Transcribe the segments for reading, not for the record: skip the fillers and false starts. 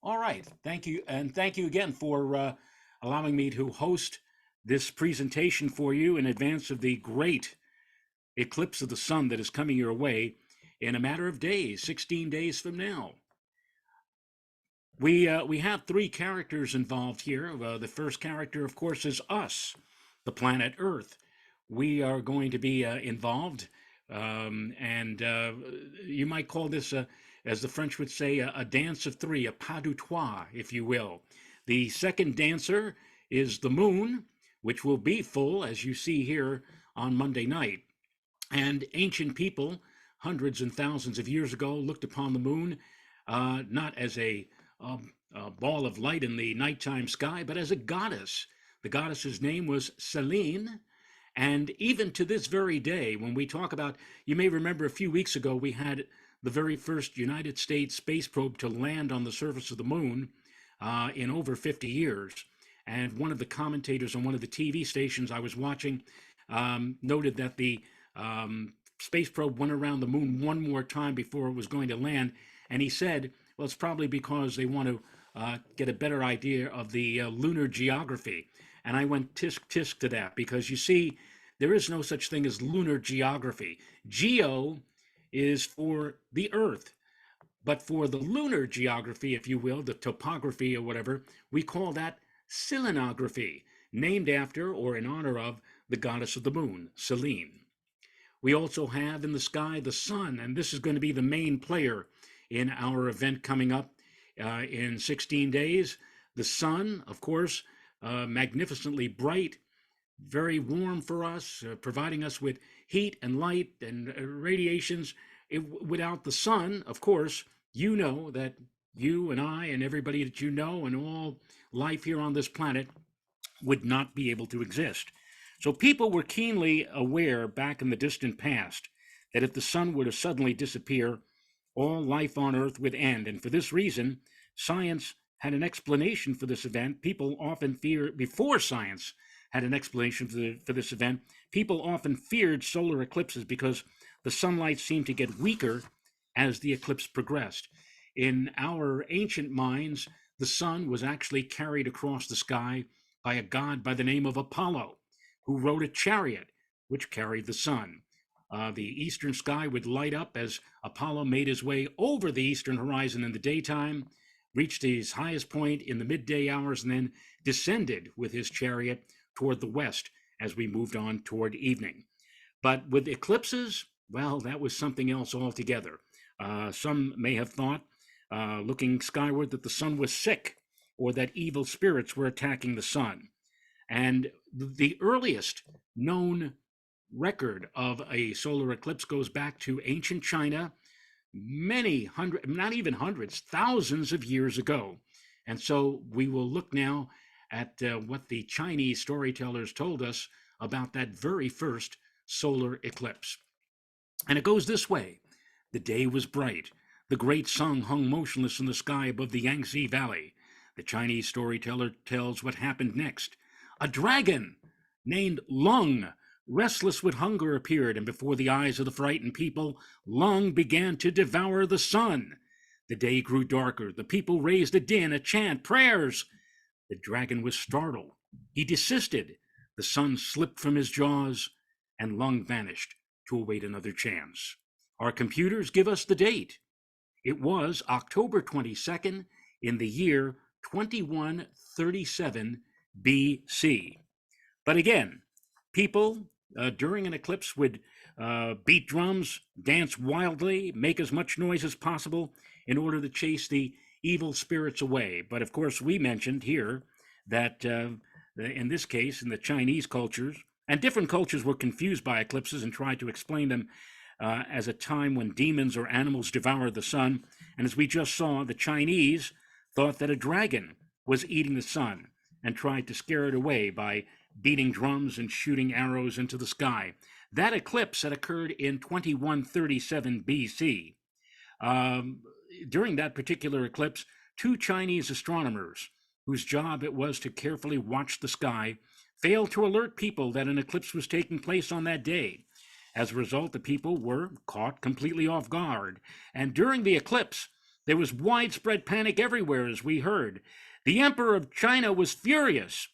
All right. Thank you. And thank you again for allowing me to host this presentation for you in advance of the great eclipse of the sun that is coming your way in a matter of days, 16 days from now. We have three characters involved here. The first character, of course, is us, the planet Earth. We are going to be involved, and you might call this, as the French would say, a dance of three, a pas de trois, if you will. The second dancer is the moon, which will be full, as you see here on Monday night. And ancient people, hundreds and thousands of years ago, looked upon the moon not as a ball of light in the nighttime sky, but as a goddess. The goddess's name was Selene. And even to this very day, when we talk about, you may remember a few weeks ago, we had the very first United States space probe to land on the surface of the moon in over 50 years. And one of the commentators on one of the TV stations I was watching noted that the space probe went around the moon one more time before it was going to land. And he said, well, it's probably because they want to get a better idea of the lunar geography. And I went tisk tisk to that because you see, there is no such thing as lunar geography. Geo is for the Earth. But for the lunar geography, if you will, the topography or whatever, we call that selenography, named after or in honor of the goddess of the moon, Selene. We also have in the sky the sun, and this is going to be the main player in our event coming up in 16 days. The sun, of course, magnificently bright, very warm for us, providing us with heat and light and radiations. Without the sun, of course, you know that you and I and everybody that you know and all life here on this planet would not be able to exist. So people were keenly aware back in the distant past that if the sun were to suddenly disappear, all life on Earth would end. And for this reason, science had an explanation for this event. People often fear, before science had an explanation for this event, people often feared solar eclipses because the sunlight seemed to get weaker as the eclipse progressed. In our ancient minds, the sun was actually carried across the sky by a god by the name of Apollo, who rode a chariot which carried the sun. The eastern sky would light up as Apollo made his way over the eastern horizon in the daytime, reached his highest point in the midday hours, and then descended with his chariot toward the west as we moved on toward evening. But with eclipses, well, that was something else altogether. Some may have thought, looking skyward, that the sun was sick or that evil spirits were attacking the sun. And the earliest known record of a solar eclipse goes back to ancient China, many hundred, not even hundreds, thousands of years ago. And so we will look now at what the Chinese storytellers told us about that very first solar eclipse. And it goes this way. The day was bright. The great sun hung motionless in the sky above the Yangtze Valley. The Chinese storyteller tells what happened next. A dragon named Lung, restless with hunger, appeared, and before the eyes of the frightened people, Lung began to devour the sun. The day grew darker. The people raised a din, a chant, prayers. The dragon was startled. He desisted. The sun slipped from his jaws, and Lung vanished to await another chance. Our computers give us the date. It was October 22nd in the year 2137 BC. But again, people during an eclipse would beat drums, dance wildly, make as much noise as possible in order to chase the evil spirits away. But of course, we mentioned here that in this case, in the Chinese cultures, and different cultures were confused by eclipses and tried to explain them as a time when demons or animals devoured the sun. And as we just saw, the Chinese thought that a dragon was eating the sun and tried to scare it away by beating drums and shooting arrows into the sky. That eclipse had occurred in 2137 BC. During that particular eclipse, two Chinese astronomers, whose job it was to carefully watch the sky, failed to alert people that an eclipse was taking place on that day. As a result, the people were caught completely off guard. And during the eclipse, There was widespread panic everywhere, as we heard. The Emperor of China was furious,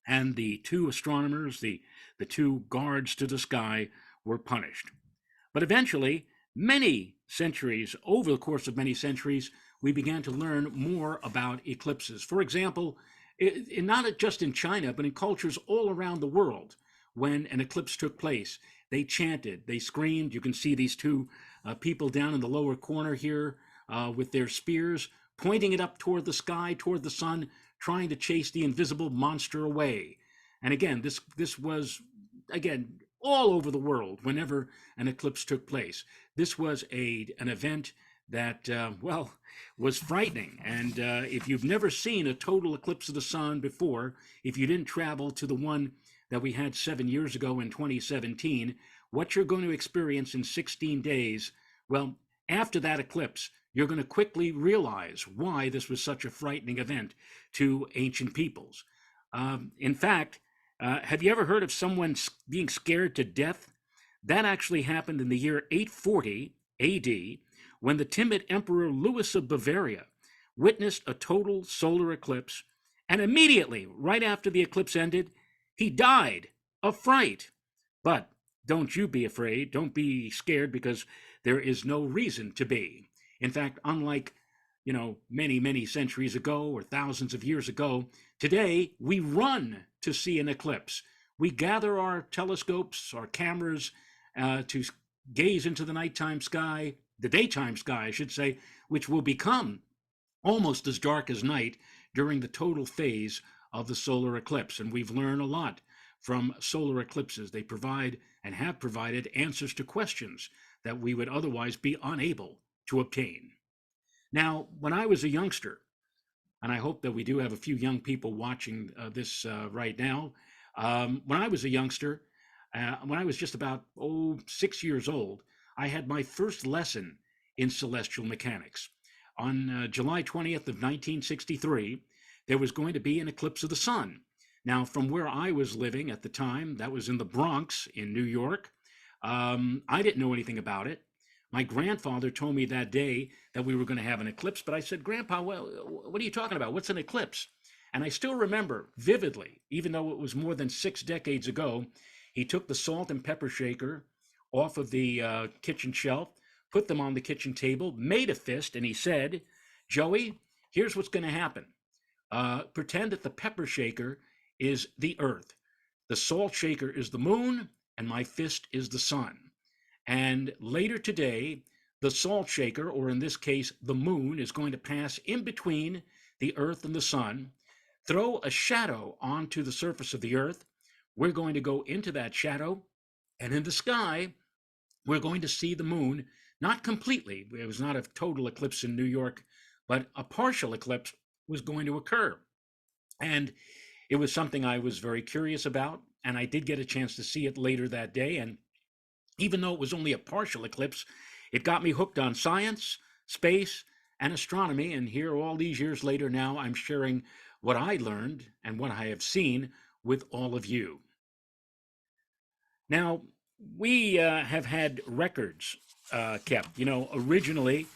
and the two astronomers, the two guards to the sky, were punished. But eventually, many centuries, over the course of many centuries, we began to learn more about eclipses. For example, not just in China, but in cultures all around the world, when an eclipse took place, they chanted, they screamed. You can see these two people down in the lower corner here with their spears, pointing it up toward the sky, toward the sun, trying to chase the invisible monster away. And again, this was, again, all over the world whenever an eclipse took place. This was an event that, well, was frightening. And if you've never seen a total eclipse of the sun before, if you didn't travel to the one that we had 7 years ago in 2017, what you're going to experience in 16 days, well, after that eclipse, you're going to quickly realize why this was such a frightening event to ancient peoples. In fact, have you ever heard of someone being scared to death? That actually happened in the year 840 AD, when the timid Emperor Louis of Bavaria witnessed a total solar eclipse, and immediately, right after the eclipse ended, he died of fright. But don't you be afraid. Don't be scared, because there is no reason to be. In fact, unlike many, many centuries ago or thousands of years ago, today we run to see an eclipse. We gather our telescopes, our cameras, to gaze into the nighttime sky, the daytime sky, I should say, which will become almost as dark as night during the total phase of the solar eclipse. And we've learned a lot from solar eclipses. They provide and have provided answers to questions that we would otherwise be unable to obtain. Now, when I was a youngster, and I hope that we do have a few young people watching this right now. When I was a youngster, when I was just about 6 years old, I had my first lesson in celestial mechanics. On July 20th of 1963, there was going to be an eclipse of the sun. Now, from where I was living at the time, that was in the Bronx in New York, I didn't know anything about it. My grandfather told me that day that we were going to have an eclipse, but I said, Grandpa, well, what are you talking about? What's an eclipse? And I still remember vividly, even though it was more than 6 decades ago, he took the salt and pepper shaker off of the kitchen shelf, put them on the kitchen table, made a fist, and he said, Joey, here's what's going to happen. Pretend that the pepper shaker is the earth, the salt shaker is the moon, and my fist is the sun. And later today, the salt shaker, or in this case, the moon, is going to pass in between the earth and the sun, throw a shadow onto the surface of the earth. We're going to go into that shadow, and in the sky, we're going to see the moon, not completely. It was not a total eclipse in New York, but a partial eclipse was going to occur. And it was something I was very curious about, and I did get a chance to see it later that day. And even though it was only a partial eclipse, it got me hooked on science, space, and astronomy. And here, all these years later now, I'm sharing what I learned and what I have seen with all of you. Now, we have had records kept. Originally,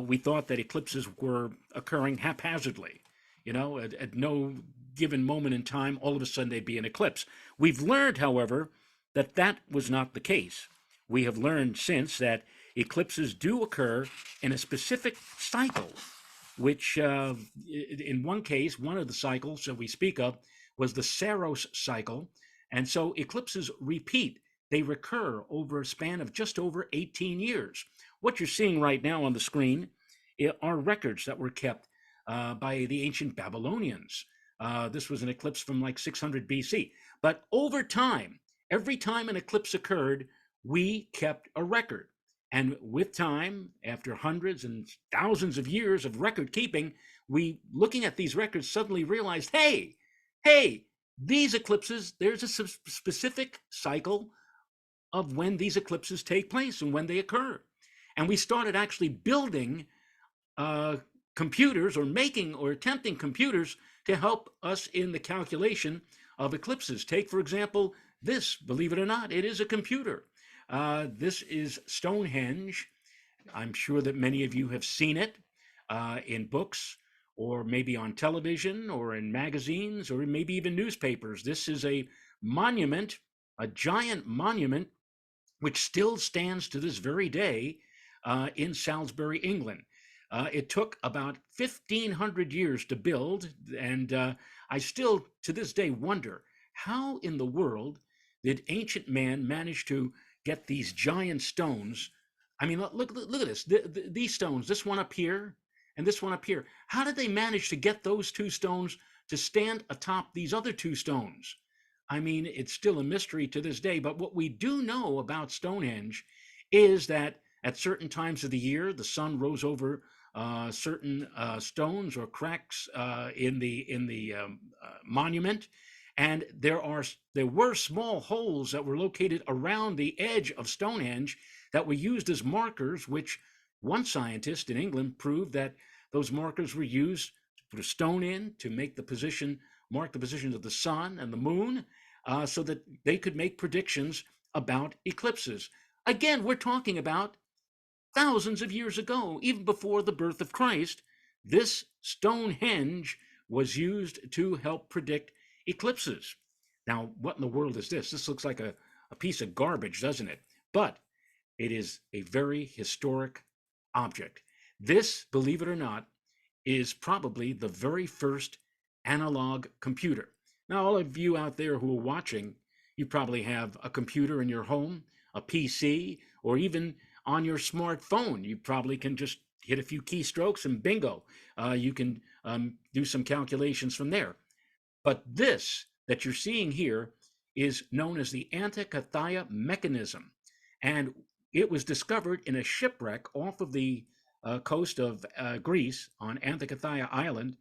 we thought that eclipses were occurring haphazardly. At no given moment in time, all of a sudden they'd be an eclipse. We've learned, however, that was not the case. We have learned since that eclipses do occur in a specific cycle, which in one case, one of the cycles that we speak of was the Saros cycle. And so eclipses repeat. They recur over a span of just over 18 years. What you're seeing right now on the screen are records that were kept by the ancient Babylonians. This was an eclipse from like 600 BC. But over time, every time an eclipse occurred, we kept a record. And with time, after hundreds and thousands of years of record keeping, we, looking at these records, suddenly realized, hey, these eclipses, there's a specific cycle of when these eclipses take place and when they occur. And we started actually building computers, or making or attempting computers to help us in the calculation of eclipses. Take, for example, this, believe it or not, it is a computer. This is Stonehenge. I'm sure that many of you have seen it. in books, or maybe on television, or in magazines, or maybe even newspapers. This is a monument, a giant monument, which still stands to this very day in Salisbury, England. It took about 1,500 years to build, and I still to this day wonder how in the world did ancient man manage to get these giant stones? I mean, look at this. These stones, this one up here and this one up here. How did they manage to get those two stones to stand atop these other two stones? I mean, it's still a mystery to this day. But what we do know about Stonehenge is that at certain times of the year, the sun rose over certain stones or cracks in the monument, and there were small holes that were located around the edge of Stonehenge that were used as markers, which one scientist in England proved that those markers were used to put a stone in to make the position, mark the positions of the sun and the moon, so that they could make predictions about eclipses. Again, we're talking about thousands of years ago, even before the birth of Christ. This Stonehenge was used to help predict eclipses. Now, what in the world is this? This looks like a piece of garbage, doesn't it? But it is a very historic object. This, believe it or not, is probably the very first analog computer. Now, all of you out there who are watching, you probably have a computer in your home, a PC, or even on your smartphone. You probably can just hit a few keystrokes and bingo, you can do some calculations from there. But this that you're seeing here is known as the Antikythera mechanism. And it was discovered in a shipwreck off of the coast of Greece on Antikythera Island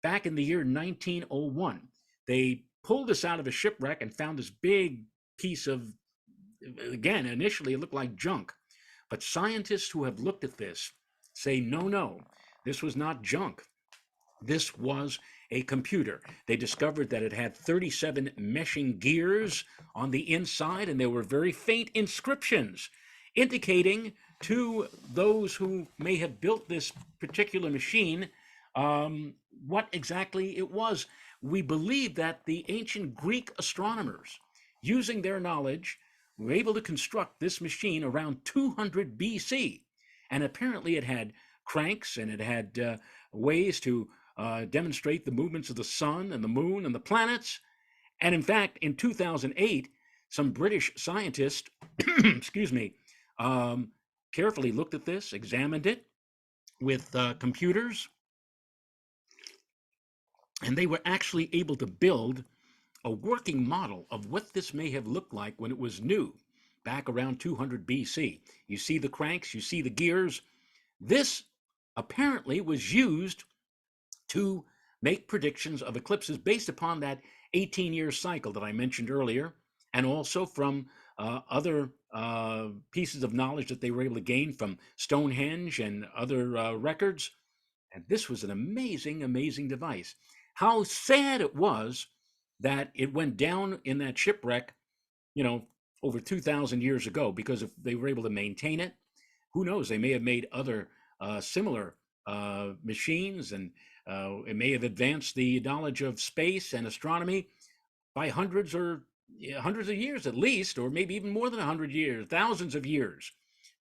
back in the year 1901. They pulled us out of a shipwreck and found this big piece of, again, initially it looked like junk. But scientists who have looked at this say, no, no, this was not junk. This was a computer. They discovered that it had 37 meshing gears on the inside, and there were very faint inscriptions indicating to those who may have built this particular machine what exactly it was. We believe that the ancient Greek astronomers, using their knowledge, were able to construct this machine around 200 BC. And apparently it had cranks, and it had ways to demonstrate the movements of the sun and the moon and the planets. And in fact, in 2008, some British scientists, excuse me, carefully looked at this, examined it with computers, and they were actually able to build a working model of what this may have looked like when it was new, back around 200 BC. You see the cranks, you see the gears. This apparently was used to make predictions of eclipses based upon that 18-year cycle that I mentioned earlier, and also from other pieces of knowledge that they were able to gain from Stonehenge and other records. And this was an amazing, amazing device. How sad it was that it went down in that shipwreck, over 2,000 years ago, because if they were able to maintain it, who knows, they may have made other similar machines, and it may have advanced the knowledge of space and astronomy by hundreds of years at least, or maybe even more than 100 years, thousands of years.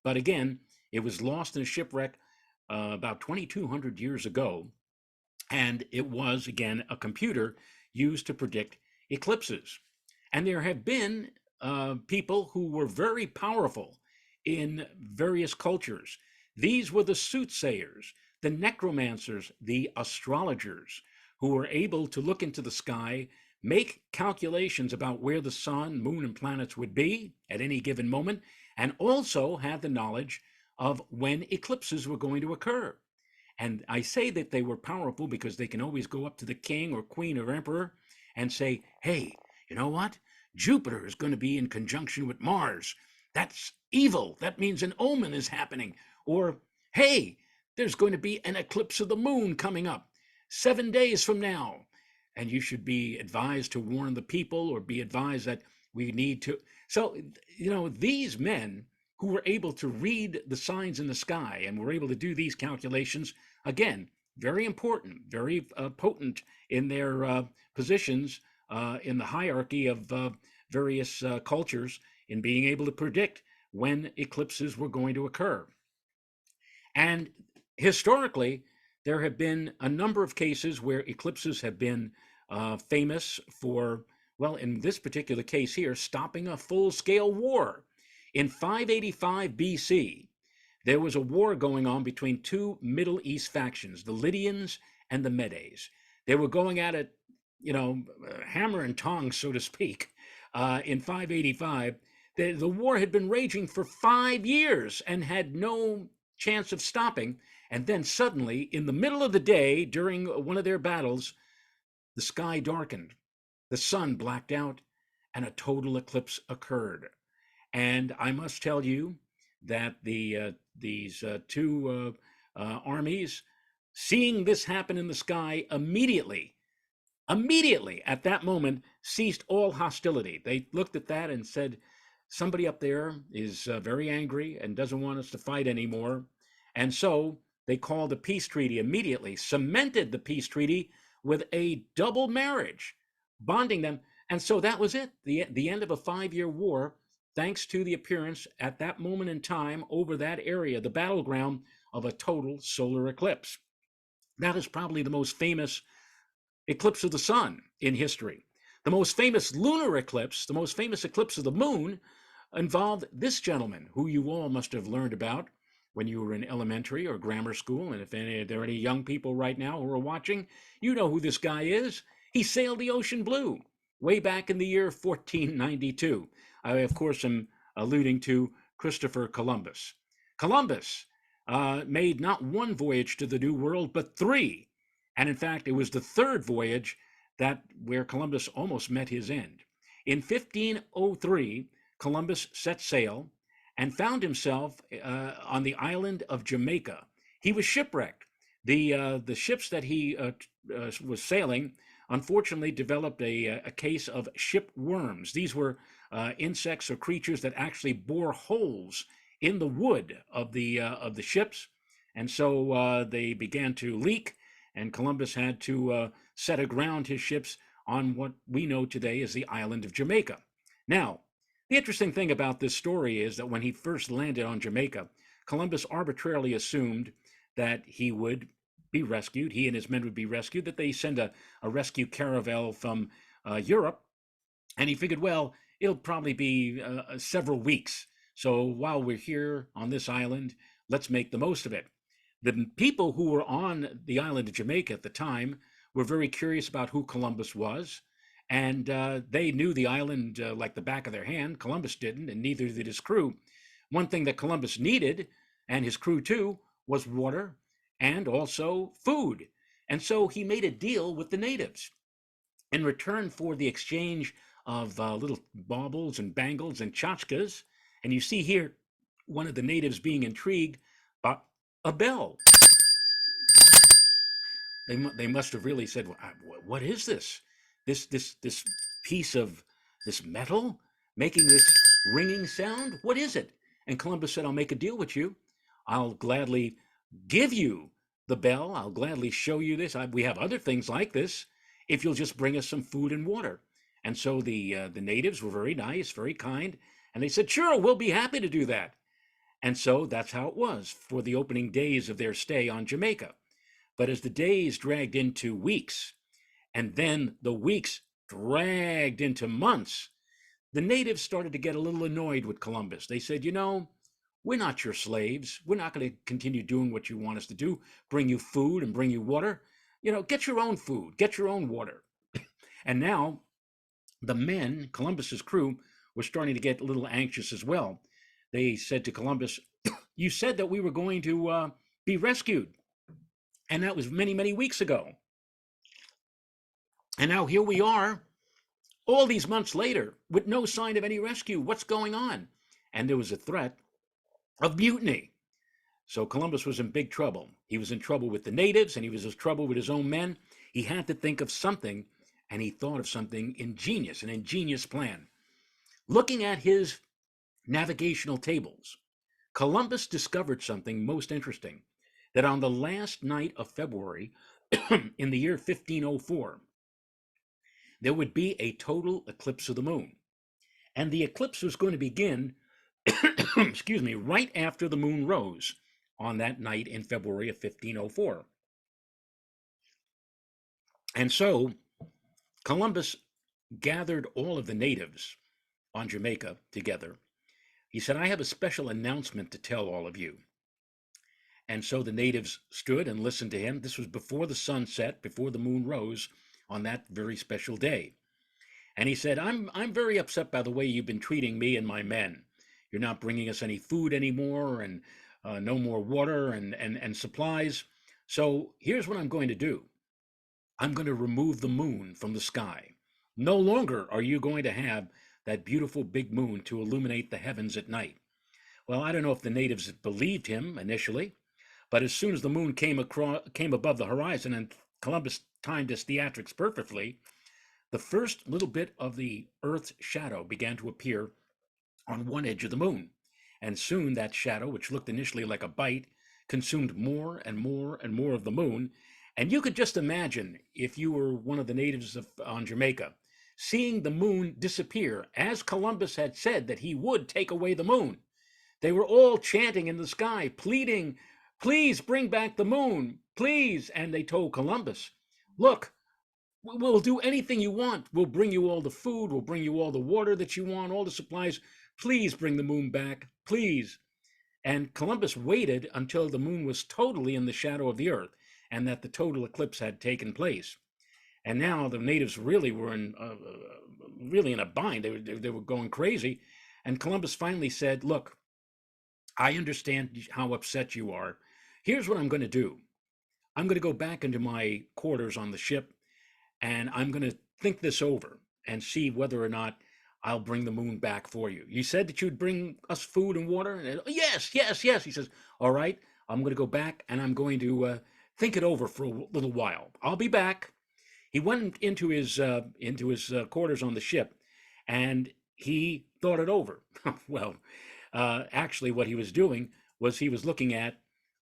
But again, it was lost in a shipwreck about 2,200 years ago, and it was, again, a computer used to predict eclipses. And there have been people who were very powerful in various cultures. These were the soothsayers, the necromancers, the astrologers, who were able to look into the sky, make calculations about where the sun, moon, and planets would be at any given moment, and also had the knowledge of when eclipses were going to occur. And I say that they were powerful because they can always go up to the king or queen or emperor and say, hey, you know what? Jupiter is going to be in conjunction with Mars. That's evil. That means an omen is happening. Or, hey, there's going to be an eclipse of the moon coming up 7 days from now. And you should be advised to warn the people, or be advised that we need to. So, these men who were able to read the signs in the sky and were able to do these calculations Again, very important, very potent in their positions in the hierarchy of various cultures in being able to predict when eclipses were going to occur. And historically, there have been a number of cases where eclipses have been famous for, well, in this particular case here, stopping a full scale war. In 585 BC, there was a war going on between two Middle East factions, the Lydians and the Medes. They were going at it, hammer and tongs, so to speak, in 585. The war had been raging for 5 years and had no chance of stopping. And then suddenly, in the middle of the day, during one of their battles, the sky darkened, the sun blacked out, and a total eclipse occurred. And I must tell you that these two armies, seeing this happen in the sky, immediately at that moment ceased all hostility. They looked at that and said, somebody up there is very angry and doesn't want us to fight anymore. And so they called a peace treaty immediately, cemented the peace treaty with a double marriage, bonding them. And so that was it, the end of a 5-year war, thanks to the appearance at that moment in time over that area, the battleground of a total solar eclipse. That is probably the most famous eclipse of the sun in history. The most famous lunar eclipse, the most famous eclipse of the moon, involved this gentleman, who you all must have learned about when you were in elementary or grammar school. And if there are any young people right now who are watching, you know who this guy is. He sailed the ocean blue way back in the year 1492. I, of course, am alluding to Christopher Columbus. Columbus made not one voyage to the New World, but three. And in fact, it was the third voyage where Columbus almost met his end. In 1503, Columbus set sail and found himself on the island of Jamaica. He was shipwrecked. The ships that he was sailing, unfortunately, developed a case of ship worms. These were insects or creatures that actually bore holes in the wood of the ships, and so they began to leak. And Columbus had to set aground his ships on what we know today as the island of Jamaica. Now, the interesting thing about this story is that when he first landed on Jamaica, Columbus arbitrarily assumed that he would be rescued, he and his men would be rescued, that they send a rescue caravel from Europe. And he figured, well, it'll probably be several weeks. So while we're here on this island, let's make the most of it. The people who were on the island of Jamaica at the time were very curious about who Columbus was, and they knew the island like the back of their hand. Columbus didn't, and neither did his crew. One thing that Columbus needed, and his crew too, was water and also food. And so he made a deal with the natives. In return for the exchange of little baubles and bangles and tchotchkes, and you see here one of the natives being intrigued by a bell. They must have really said, "What is this? This piece of this metal making this ringing sound? What is it?" And Columbus said, "I'll make a deal with you. I'll gladly give you the bell. I'll gladly show you this. We have other things like this if you'll just bring us some food and water." And so the natives were very nice, very kind, and they said, "Sure, we'll be happy to do that." And so that's how it was for the opening days of their stay on Jamaica. But as the days dragged into weeks, and then the weeks dragged into months, the natives started to get a little annoyed with Columbus. They said, we're not your slaves. We're not going to continue doing what you want us to do, bring you food and bring you water. Get your own food, get your own water. And now the men, Columbus's crew, were starting to get a little anxious as well. They said to Columbus, "You said that we were going to be rescued. And that was many, many weeks ago. And now here we are, all these months later, with no sign of any rescue. What's going on?" And there was a threat of mutiny. So Columbus was in big trouble. He was in trouble with the natives, and he was in trouble with his own men. He had to think of something, and he thought of something ingenious, an ingenious plan. Looking at his navigational tables, Columbus discovered something most interesting. that on the last night of February in the year 1504, there would be a total eclipse of the moon. And the eclipse was going to begin, excuse me, right after the moon rose on that night in February of 1504. And so Columbus gathered all of the natives on Jamaica together. He said, I have a special announcement to tell all of you. And so the natives stood and listened to him. This was before the sun set, before the moon rose on that very special day. And he said, I'm very upset by the way you've been treating me and my men. You're not bringing us any food anymore, and no more water and supplies. So here's what I'm going to do. I'm going to remove the moon from the sky. No longer are you going to have that beautiful big moon to illuminate the heavens at night. Well, I don't know if the natives believed him initially, but as soon as the moon came above the horizon, and Columbus timed his theatrics perfectly, the first little bit of the Earth's shadow began to appear on one edge of the moon. And soon that shadow, which looked initially like a bite, consumed more and more and more of the moon. And you could just imagine, if you were one of the natives on Jamaica, seeing the moon disappear, as Columbus had said that he would take away the moon. They were all chanting in the sky, pleading, please bring back the moon, please. And they told Columbus, look, we'll do anything you want. We'll bring you all the food. We'll bring you all the water that you want, all the supplies. Please bring the moon back, please. And Columbus waited until the moon was totally in the shadow of the earth and that the total eclipse had taken place. And now the natives really were really in a bind. They were going crazy. And Columbus finally said, look, I understand how upset you are. Here's what I'm going to do. I'm going to go back into my quarters on the ship, and I'm going to think this over and see whether or not I'll bring the moon back for you. You said that you'd bring us food and water? And yes, yes, yes. He says, all right, I'm going to go back and I'm going to think it over for a little while. I'll be back. He went into his quarters on the ship, and he thought it over. Well, actually, what he was doing was he was looking at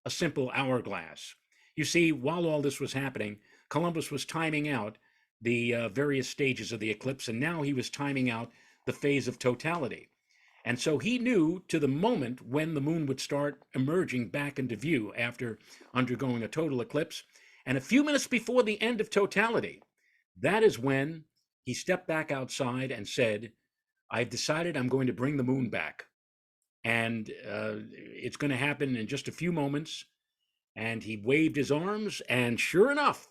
a simple hourglass. You see, while all this was happening, Columbus was timing out the various stages of the eclipse, and now he was timing out the phase of totality. And so he knew to the moment when the moon would start emerging back into view after undergoing a total eclipse. And a few minutes before the end of totality, that is when he stepped back outside and said, I've decided I'm going to bring the moon back. And it's going to happen in just a few moments. And he waved his arms, and sure enough,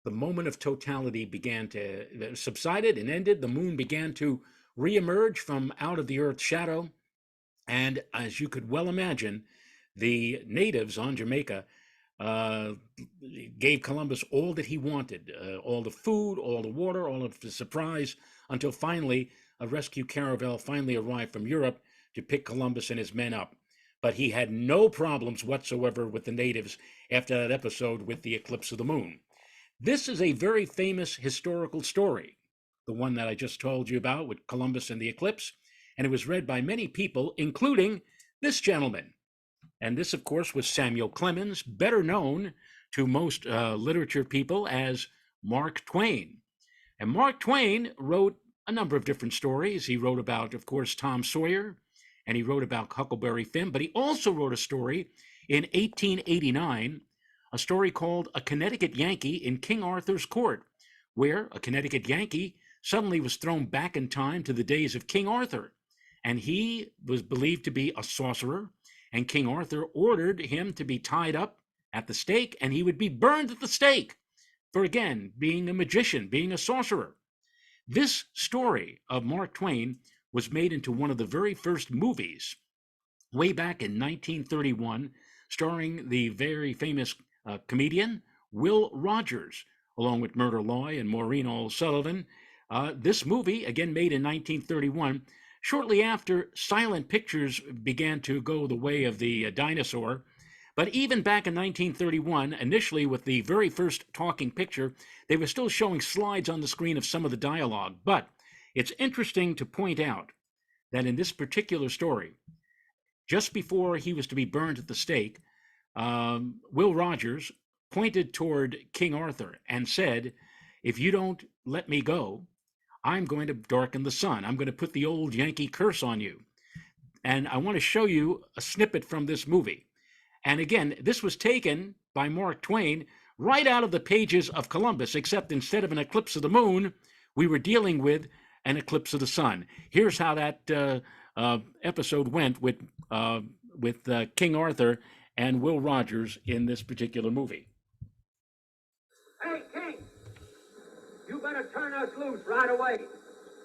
the moment of totality began to subsided and ended. The moon began to reemerge from out of the Earth's shadow. And as you could well imagine, the natives on Jamaica gave Columbus all that he wanted, all the food, all the water, all of the supplies, until finally a rescue caravel finally arrived from Europe to pick Columbus and his men up. But he had no problems whatsoever with the natives after that episode with the eclipse of the moon. This is a very famous historical story, the one that I just told you about with Columbus and the eclipse, and it was read by many people, including this gentleman. And this, of course, was Samuel Clemens, better known to most literature people as Mark Twain. And Mark Twain wrote a number of different stories. He wrote about, of course, Tom Sawyer, and he wrote about Huckleberry Finn, but he also wrote a story in 1889, a story called A Connecticut Yankee in King Arthur's Court, where a Connecticut Yankee suddenly was thrown back in time to the days of King Arthur. And he was believed to be a sorcerer, and King Arthur ordered him to be tied up at the stake, and he would be burned at the stake for, again, being a magician, being a sorcerer. This story of Mark Twain was made into one of the very first movies way back in 1931, starring the very famous comedian Will Rogers, along with Murder Loy and Maureen O'Sullivan. This movie, again made in 1931, shortly after silent pictures began to go the way of the dinosaur. But even back in 1931, initially with the very first talking picture, they were still showing slides on the screen of some of the dialogue. But it's interesting to point out that in this particular story, just before he was to be burned at the stake, Will Rogers pointed toward King Arthur and said, "If you don't let me go, I'm going to darken the sun. I'm going to put the old Yankee curse on you." And I want to show you a snippet from this movie. And again, this was taken by Mark Twain right out of the pages of Columbus, except instead of an eclipse of the moon, we were dealing with an eclipse of the sun. Here's how that episode went with King Arthur and Will Rogers in this particular movie. Hey, King, you better turn us loose right away,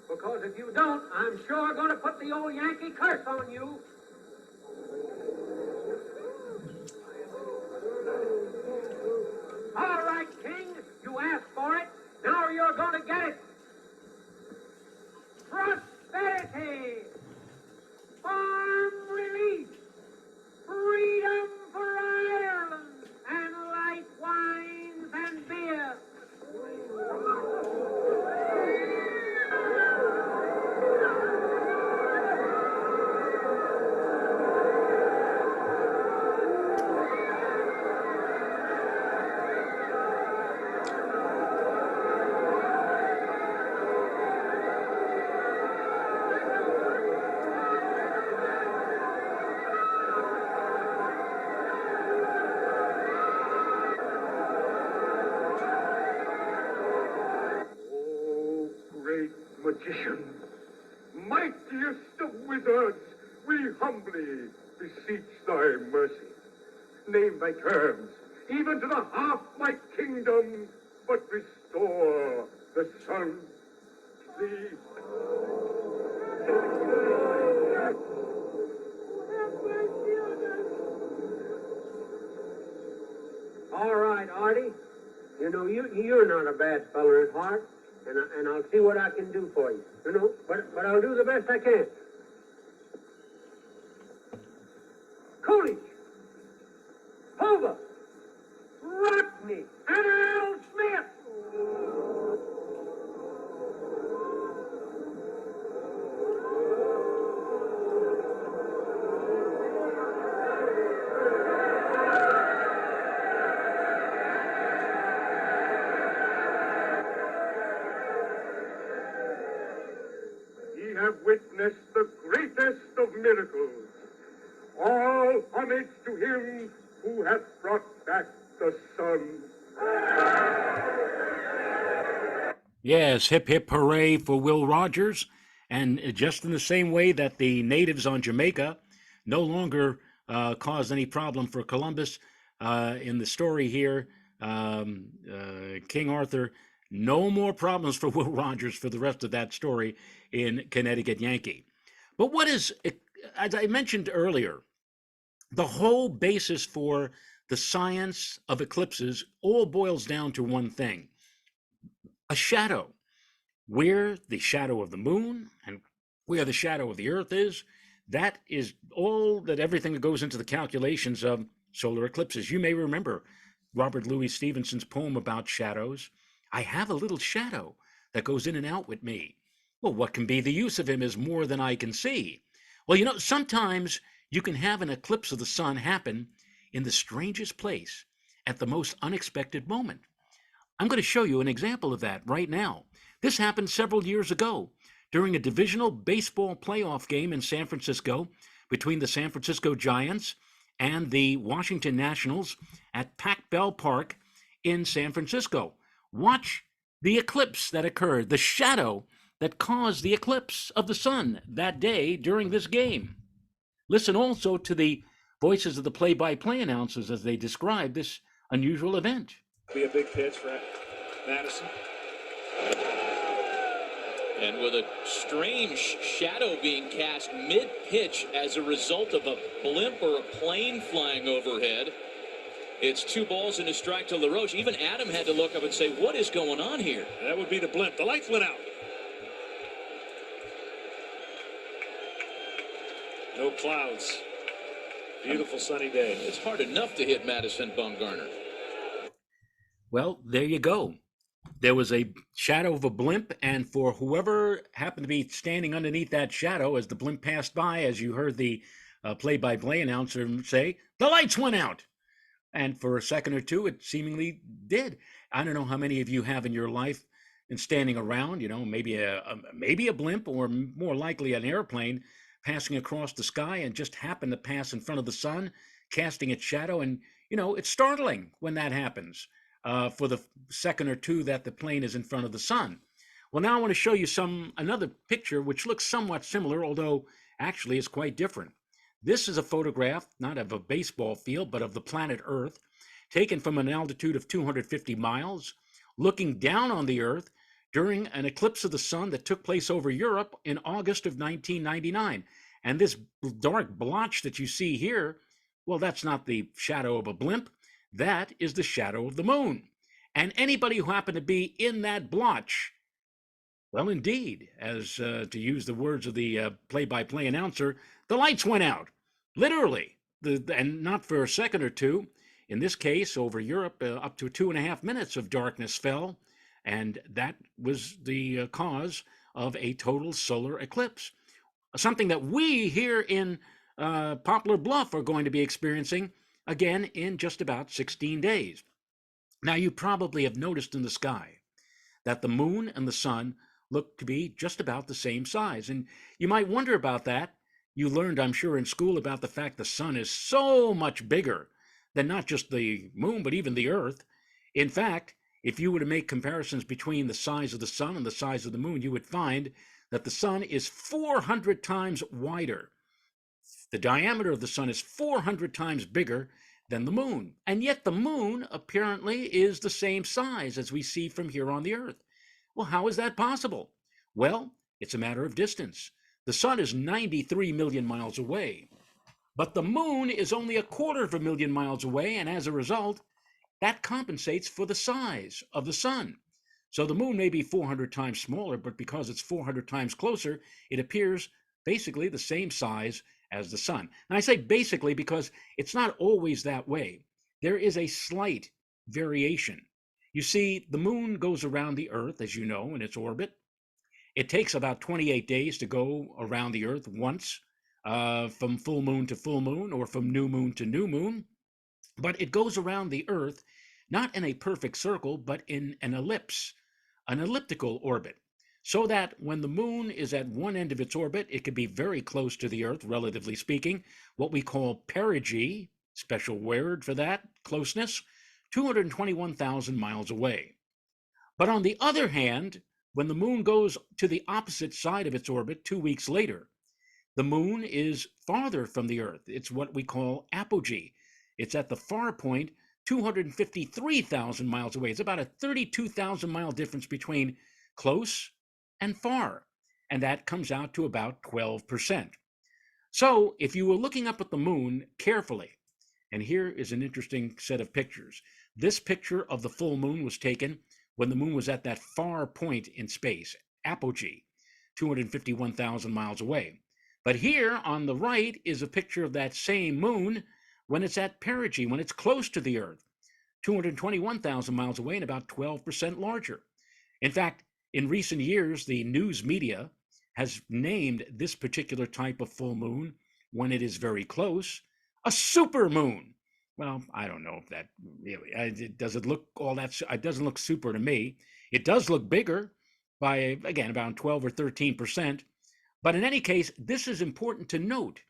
because if you don't, I'm sure going to put the old Yankee curse on you. All right, King, you asked for it. Now you're going to get it. Prosperity, farm relief, freedom for Ireland, and light wines and beer. Magician, mightiest of wizards, we humbly beseech thy mercy. Name thy terms, even to the half my kingdom, but restore the sun. See. All right, Artie. You know, you're not a bad feller at heart. And I'll see what I can do for you. You know, but I'll do the best I can. Coolidge, Hoover, Rodney, and Earl Smith. Have witnessed the greatest of miracles. All homage to him who hath brought back the sun. Yes, hip hip hooray for Will Rogers. And just in the same way that the natives on Jamaica no longer caused any problem for Columbus, in the story here, King Arthur, no more problems for Will Rogers for the rest of that story in Connecticut Yankee. But what is, as I mentioned earlier, the whole basis for the science of eclipses all boils down to one thing: a shadow. Where the shadow of the moon and where the shadow of the earth is, that is all that everything that goes into the calculations of solar eclipses. You may remember Robert Louis Stevenson's poem about shadows. I have a little shadow that goes in and out with me. Well, what can be the use of him is more than I can see. Well, you know, sometimes you can have an eclipse of the sun happen in the strangest place at the most unexpected moment. I'm going to show you an example of that right now. This happened several years ago during a divisional baseball playoff game in San Francisco between the San Francisco Giants and the Washington Nationals at Pac Bell Park in San Francisco. Watch the eclipse that occurred, the shadow that caused the eclipse of the sun that day during this game. Listen also to the voices of the play-by-play announcers as they describe this unusual event. Be a big pitch for Madison. And with a strange shadow being cast mid-pitch as a result of a blimp or a plane flying overhead. It's 2 balls and a strike to LaRoche. Even Adam had to look up and say, what is going on here? That would be the blimp. The lights went out. No clouds. Beautiful sunny day. It's hard enough to hit Madison Bumgarner. Well, there you go. There was a shadow of a blimp, and for whoever happened to be standing underneath that shadow as the blimp passed by, as you heard the play-by-play announcer say, the lights went out. And for a second or two, it seemingly did. I don't know how many of you have in your life and standing around, maybe a blimp or more likely an airplane passing across the sky and just happened to pass in front of the sun, casting its shadow. And, it's startling when that happens for the second or two that the plane is in front of the sun. Well, now I want to show you another picture which looks somewhat similar, although actually it's quite different. This is a photograph, not of a baseball field, but of the planet Earth, taken from an altitude of 250 miles, looking down on the Earth during an eclipse of the sun that took place over Europe in August of 1999. And this dark blotch that you see here, well, that's not the shadow of a blimp. That is the shadow of the moon. And anybody who happened to be in that blotch, well, indeed, as to use the words of the play-by-play announcer, the lights went out, literally, and not for a second or two. In this case, over Europe, up to 2.5 minutes of darkness fell, and that was the cause of a total solar eclipse, something that we here in Poplar Bluff are going to be experiencing again in just about 16 days. Now, you probably have noticed in the sky that the moon and the sun look to be just about the same size. And you might wonder about that. You learned, I'm sure, in school about the fact the sun is so much bigger than not just the moon, but even the Earth. In fact, if you were to make comparisons between the size of the sun and the size of the moon, you would find that the sun is 400 times wider. The diameter of the sun is 400 times bigger than the moon. And yet the moon apparently is the same size as we see from here on the Earth. Well, how is that possible? Well, it's a matter of distance. The sun is 93 million miles away, but the moon is only 250,000 miles away, and as a result, that compensates for the size of the sun. So the moon may be 400 times smaller, but because it's 400 times closer, it appears basically the same size as the sun. And I say basically because it's not always that way. There is a slight variation. You see, the moon goes around the Earth, as you know, in its orbit. It takes about 28 days to go around the Earth once, from full moon to full moon, or from new moon to new moon. But it goes around the Earth not in a perfect circle, but in an ellipse, an elliptical orbit, so that when the moon is at one end of its orbit, it could be very close to the Earth, relatively speaking, what we call perigee, special word for that, closeness, 221,000 miles away. But on the other hand, when the moon goes to the opposite side of its orbit 2 weeks later, the moon is farther from the Earth. It's what we call apogee. It's at the far point, 253,000 miles away. It's about a 32,000 mile difference between close and far. And that comes out to about 12%. So if you were looking up at the moon carefully, and here is an interesting set of pictures. This picture of the full moon was taken when the moon was at that far point in space, apogee, 251,000 miles away. But here on the right is a picture of that same moon when it's at perigee, when it's close to the Earth, 221,000 miles away and about 12% larger. In fact, in recent years, the news media has named this particular type of full moon, when it is very close, a supermoon. Well, I don't know if that really, it doesn't look all that, it doesn't look super to me. It does look bigger by, again, about 12 or 13%. But in any case, this is important to note,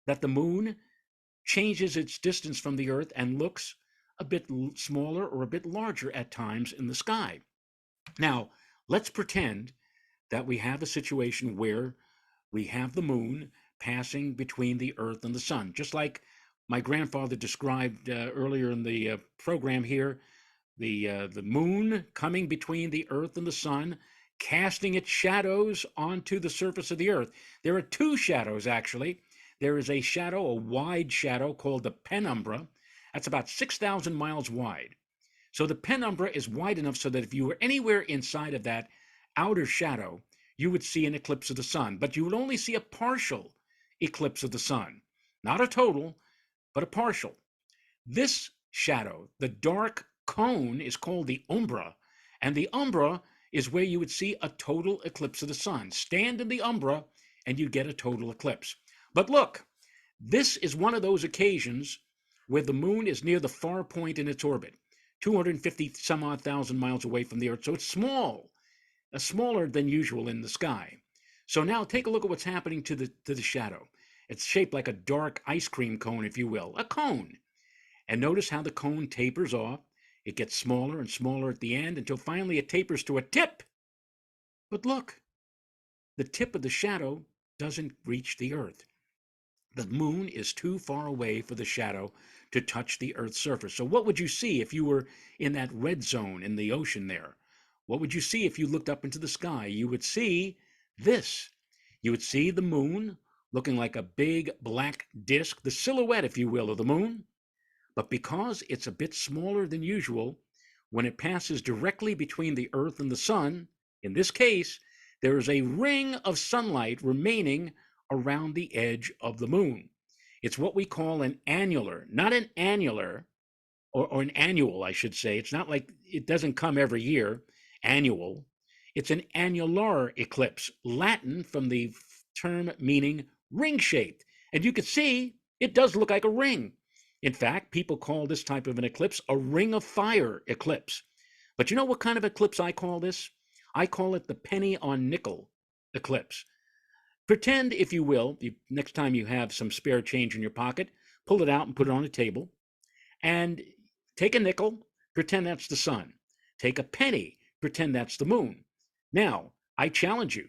that the moon changes its distance from the Earth and looks a bit smaller or a bit larger at times in the sky. Now, let's pretend that we have a situation where we have the moon passing between the Earth and the sun, just like my grandfather described earlier in the program here, the moon coming between the Earth and the sun, casting its shadows onto the surface of the Earth. There are two shadows, actually. There is a shadow, a wide shadow called the penumbra. That's about 6,000 miles wide. So the penumbra is wide enough so that if you were anywhere inside of that outer shadow, you would see an eclipse of the sun, but you would only see a partial eclipse of the sun. Not a total, but a partial. This shadow, the dark cone, is called the umbra, and the umbra is where you would see a total eclipse of the sun. Stand in the umbra and you get a total eclipse. But look, this is one of those occasions where the moon is near the far point in its orbit, 250 some odd thousand miles away from the Earth. So it's small, smaller than usual in the sky. So now take a look at what's happening to the shadow. It's shaped like a dark ice cream cone, if you will, a cone. And notice how the cone tapers off. It gets smaller and smaller at the end until finally it tapers to a tip. But look, the tip of the shadow doesn't reach the Earth. The moon is too far away for the shadow to touch the Earth's surface. So what would you see if you were in that red zone in the ocean there? What would you see if you looked up into the sky? You would see this. You would see the moon looking like a big black disk, the silhouette, if you will, of the moon. But because it's a bit smaller than usual, when it passes directly between the Earth and the sun, in this case, there is a ring of sunlight remaining around the edge of the moon. It's what we call an annular, not an annular, or an annual, I should say. It's not like it doesn't come every year, annual. It's an annular eclipse, Latin from the term meaning ring-shaped. And you can see it does look like a ring. In fact, people call this type of an eclipse a ring of fire eclipse. But you know what kind of eclipse I call this? I call it the penny on nickel eclipse. Pretend, if you will, next time you have some spare change in your pocket, pull it out and put it on a table, and take a nickel, pretend that's the sun. Take a penny, pretend that's the moon. Now, I challenge you,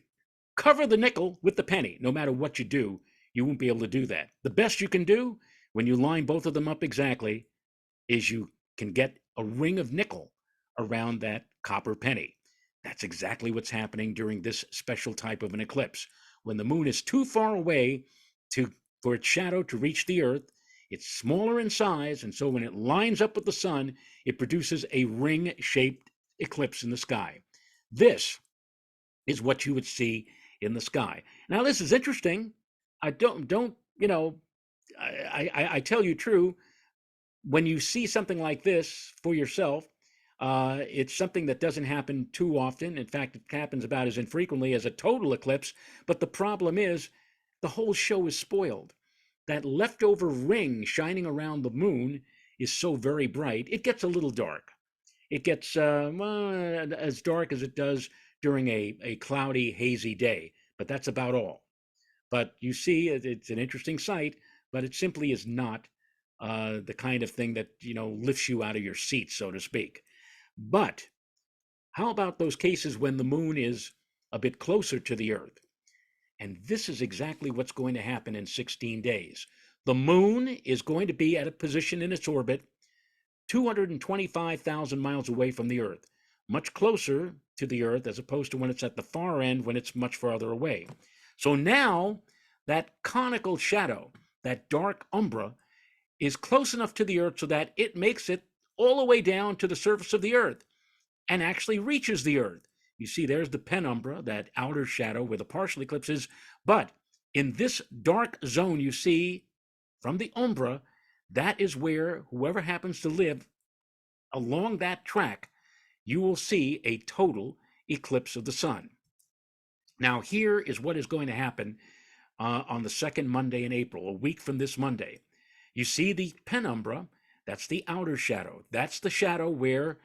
cover the nickel with the penny. No matter what you do, you won't be able to do that. The best you can do, when you line both of them up exactly, is you can get a ring of nickel around that copper penny. That's exactly what's happening during this special type of an eclipse. When the moon is too far away for its shadow to reach the Earth, it's smaller in size, and so when it lines up with the sun, it produces a ring-shaped eclipse in the sky. This is what you would see in the sky. Now, this is interesting. I tell you true, when you see something like this for yourself, it's something that doesn't happen too often. In fact, it happens about as infrequently as a total eclipse. But the problem is the whole show is spoiled. That leftover ring shining around the moon is so very bright, it gets a little dark. It gets as dark as it does during a cloudy, hazy day. But that's about all. But you see, it's an interesting sight, but it simply is not the kind of thing that, lifts you out of your seat, so to speak. But how about those cases when the moon is a bit closer to the Earth? And this is exactly what's going to happen in 16 days. The moon is going to be at a position in its orbit 225,000 miles away from the Earth, much closer to the Earth as opposed to when it's at the far end, when it's much farther away. So now that conical shadow, that dark umbra, is close enough to the Earth so that it makes it all the way down to the surface of the Earth and actually reaches the Earth. You see, there's the penumbra, that outer shadow where the partial eclipse is. But in this dark zone you see from the umbra, that is where whoever happens to live along that track, you will see a total eclipse of the sun. Now, here is what is going to happen on the second Monday in April, a week from this Monday. You see the penumbra, that's the outer shadow. That's the shadow where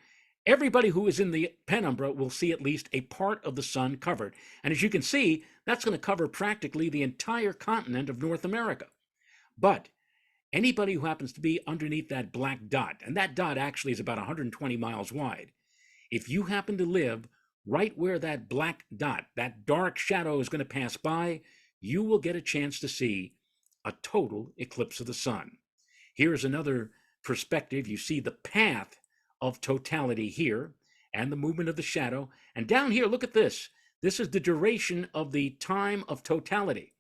everybody who is in the penumbra will see at least a part of the sun covered. And as you can see, that's going to cover practically the entire continent of North America. But anybody who happens to be underneath that black dot, and that dot actually is about 120 miles wide, if you happen to live right where that black dot, that dark shadow is going to pass by, you will get a chance to see a total eclipse of the sun. Here's another perspective. You see the path of totality here and the movement of the shadow. And down here, look at this. This is the duration of the time of totality.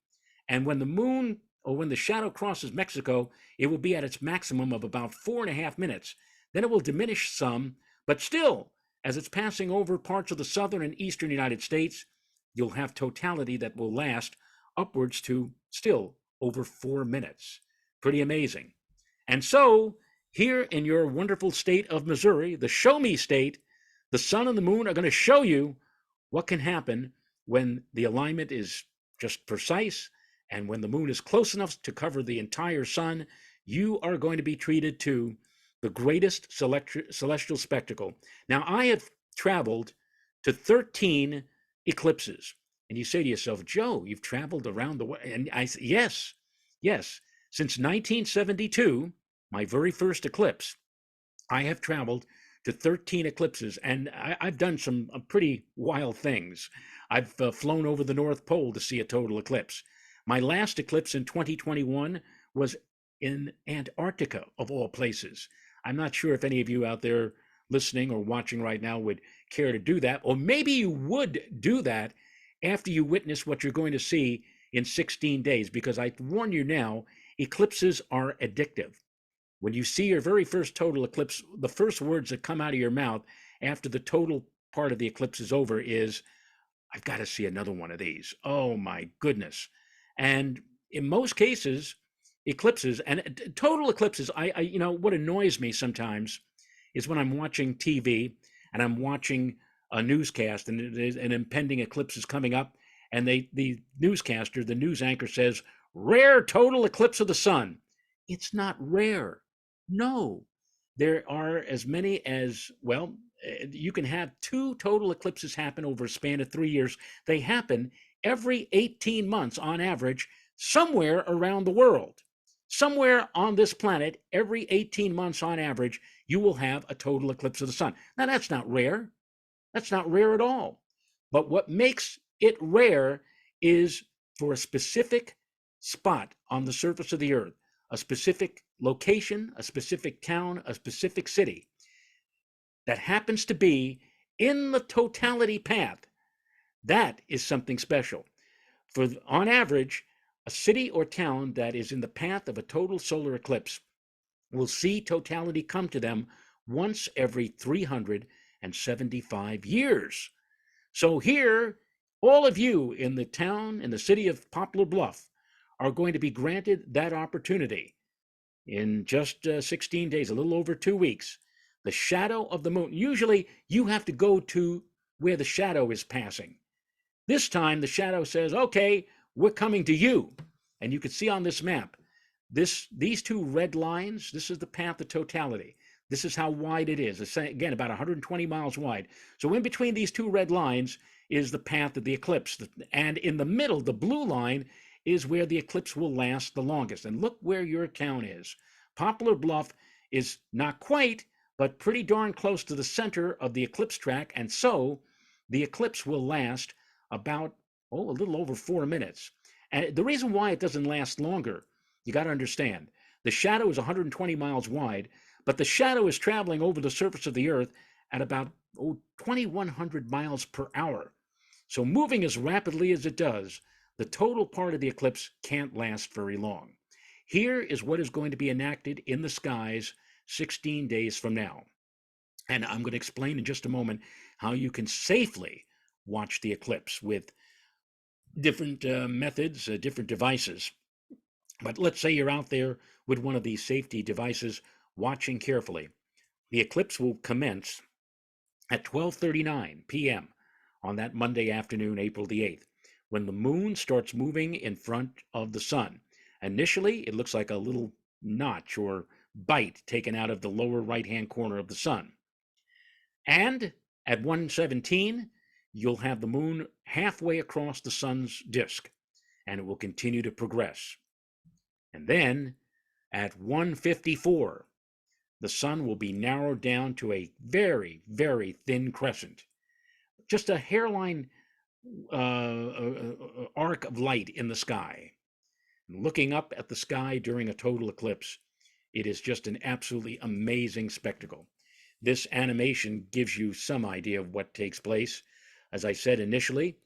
And when the moon, or when the shadow crosses Mexico, it will be at its maximum of about 4.5 minutes. Then it will diminish some, but still, as it's passing over parts of the southern and eastern United States, you'll have totality that will last upwards to still over 4 minutes. Pretty amazing. And so, here in your wonderful state of Missouri, the show me state, the sun and the moon are going to show you what can happen when the alignment is just precise, and when the moon is close enough to cover the entire sun, you are going to be treated to the greatest celestial spectacle. Now, I have traveled to 13 eclipses. And you say to yourself, Joe, you've traveled around the world. And I say, yes, yes. Since 1972, my very first eclipse, I have traveled to 13 eclipses, and I've done some pretty wild things. I've flown over the North Pole to see a total eclipse. My last eclipse in 2021 was in Antarctica, of all places. I'm not sure if any of you out there listening or watching right now would care to do that, or maybe you would do that after you witness what you're going to see in 16 days, because I warn you now, eclipses are addictive. When you see your very first total eclipse, the first words that come out of your mouth after the total part of the eclipse is over is, I've got to see another one of these. Oh my goodness. And in most cases, eclipses and total eclipses, what annoys me sometimes is when I'm watching TV and I'm watching a newscast and an impending eclipse is coming up, and the newscaster, the news anchor says, rare total eclipse of the sun. It's not rare. No, there are as many as, well, you can have 2 total eclipses happen over a span of 3 years. They happen every 18 months on average, somewhere around the world. Somewhere on this planet, every 18 months on average, you will have a total eclipse of the sun. Now, that's not rare. That's not rare at all. But what makes it rare is for a specific spot on the surface of the earth, a specific location, a specific town, a specific city that happens to be in the totality path. That is something special. For on average, a city or town that is in the path of a total solar eclipse will see totality come to them once every 375 years. So here, all of you in the town, in the city of Poplar Bluff, are going to be granted that opportunity in just 16 days, a little over 2 weeks. The shadow of the moon. Usually you have to go to where the shadow is passing. This time the shadow says, okay, we're coming to you. And you can see on this map, these 2 red lines, this is the path of totality. This is how wide it is. It's, again, about 120 miles wide. So in between these 2 red lines is the path of the eclipse. And in the middle, the blue line is where the eclipse will last the longest. And look where your town is. Poplar Bluff is not quite, but pretty darn close to the center of the eclipse track. And so the eclipse will last about, a little over 4 minutes. And the reason why it doesn't last longer, you got to understand, the shadow is 120 miles wide, but the shadow is traveling over the surface of the earth at about 2,100 miles per hour. So moving as rapidly as it does, the total part of the eclipse can't last very long. Here is what is going to be enacted in the skies 16 days from now. And I'm going to explain in just a moment how you can safely watch the eclipse with different methods, different devices. But let's say you're out there with one of these safety devices watching carefully. The eclipse will commence at 12:39 p.m. on that Monday afternoon, April the 8th, when the moon starts moving in front of the sun. Initially, it looks like a little notch or bite taken out of the lower right-hand corner of the sun. And at 1:17, you'll have the moon halfway across the sun's disk, and it will continue to progress. And then at 1:54, the sun will be narrowed down to a very, very thin crescent, just a hairline arc of light in the sky. Looking up at the sky during a total eclipse, it is just an absolutely amazing spectacle. This animation gives you some idea of what takes place. As I said initially,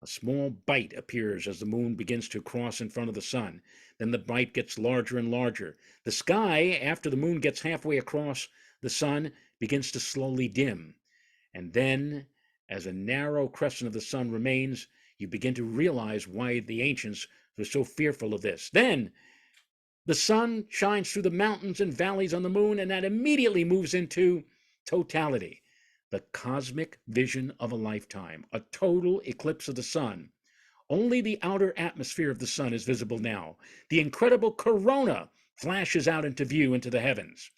a small bite appears as the moon begins to cross in front of the sun. Then the bite gets larger and larger. The sky, after the moon gets halfway across the sun, begins to slowly dim. And then, as a narrow crescent of the sun remains, you begin to realize why the ancients were so fearful of this. Then, the sun shines through the mountains and valleys on the moon, and that immediately moves into totality. The cosmic vision of a lifetime, a total eclipse of the sun. Only the outer atmosphere of the sun is visible now. The incredible corona flashes out into view into the heavens.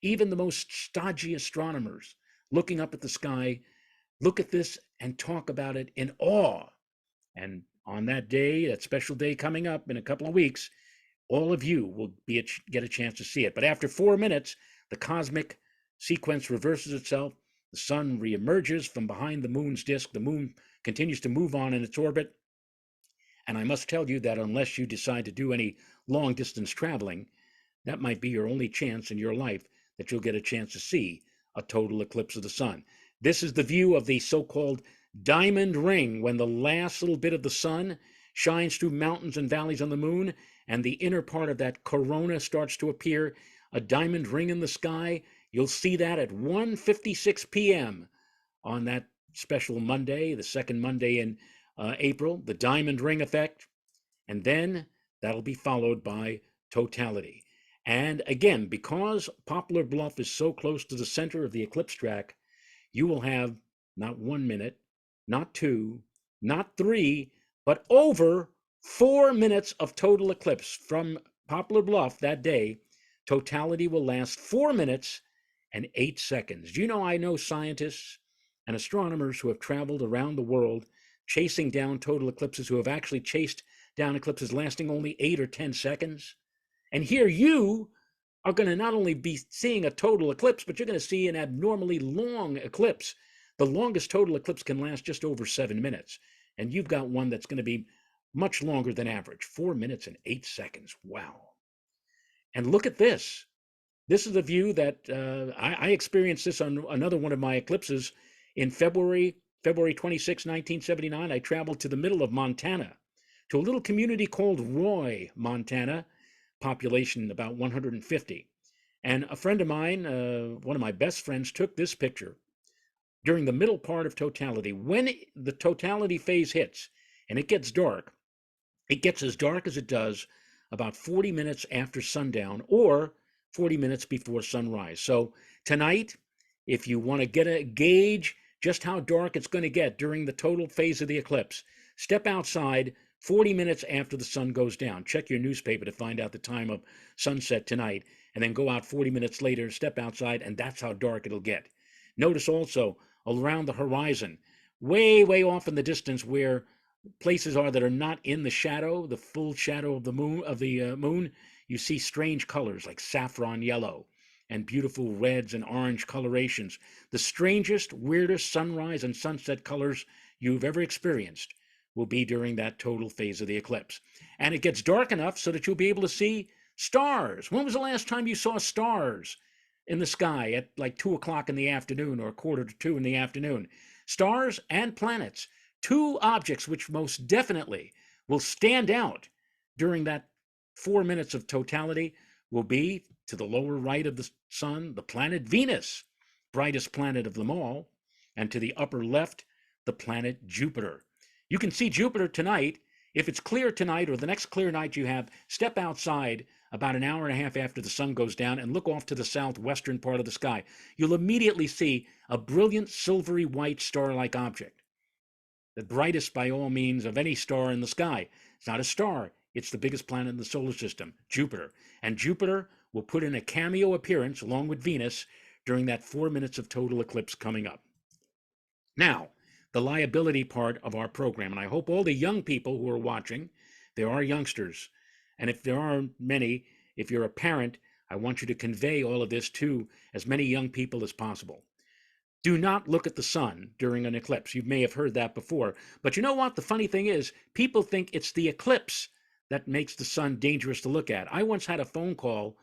Even the most stodgy astronomers looking up at the sky look at this and talk about it in awe. And on that day, that special day coming up in a couple of weeks, all of you will get a chance to see it. But after 4 minutes, the cosmic sequence reverses itself. The sun reemerges from behind the moon's disk. The moon continues to move on in its orbit. And I must tell you that unless you decide to do any long distance traveling, that might be your only chance in your life that you'll get a chance to see a total eclipse of the sun. This is the view of the so-called diamond ring, when the last little bit of the sun shines through mountains and valleys on the moon, and the inner part of that corona starts to appear, a diamond ring in the sky. You'll see that at 1:56 p.m. on that special Monday, the second Monday in April, the diamond ring effect, and then that'll be followed by totality. And again, because Poplar Bluff is so close to the center of the eclipse track, you will have not 1 minute, not 2, not 3, but over 4 minutes of total eclipse from Poplar Bluff that day. Totality will last 4 minutes and 8 seconds. Do you know, I know scientists and astronomers who have traveled around the world chasing down total eclipses, who have actually chased down eclipses lasting only 8 or 10 seconds. And here you are going to not only be seeing a total eclipse, but you're going to see an abnormally long eclipse. The longest total eclipse can last just over 7 minutes. And you've got one that's going to be much longer than average, 4 minutes and 8 seconds. Wow. And look at this. This is a view that I experienced this on another one of my eclipses in February 26, 1979. I traveled to the middle of Montana, to a little community called Roy, Montana, population about 150. And a friend of mine, one of my best friends, took this picture during the middle part of totality. When the totality phase hits and it gets dark, it gets as dark as it does about 40 minutes after sundown or 40 minutes before sunrise. So tonight, if you want to get a gauge just how dark it's going to get during the total phase of the eclipse, step outside 40 minutes after the sun goes down. Check your newspaper to find out the time of sunset tonight, and then go out 40 minutes later, step outside, and that's how dark it'll get. Notice also around the horizon, way, way off in the distance, where places are that are not in the shadow, the full shadow of the moon, you see strange colors like saffron yellow and beautiful reds and orange colorations. The strangest, weirdest sunrise and sunset colors you've ever experienced will be during that total phase of the eclipse. And it gets dark enough so that you'll be able to see stars. When was the last time you saw stars in the sky at like 2 o'clock in the afternoon or 1:45 in the afternoon? Stars and planets, two objects which most definitely will stand out during that 4 minutes of totality, will be to the lower right of the sun, the planet Venus, brightest planet of them all, and to the upper left, the planet Jupiter. You can see Jupiter tonight. If it's clear tonight or the next clear night you have, step outside about an hour and a half after the sun goes down and look off to the southwestern part of the sky. You'll immediately see a brilliant silvery white star-like object. The brightest, by all means, of any star in the sky. It's not a star. It's the biggest planet in the solar system, Jupiter. And Jupiter will put in a cameo appearance along with Venus during that 4 minutes of total eclipse coming up. Now, the liability part of our program, and I hope all the young people who are watching, there are youngsters, and if there are many, if you're a parent, I want you to convey all of this to as many young people as possible. Do not look at the sun during an eclipse. You may have heard that before. But you know what? The funny thing is, people think it's the eclipse that makes the sun dangerous to look at. I once had a phone call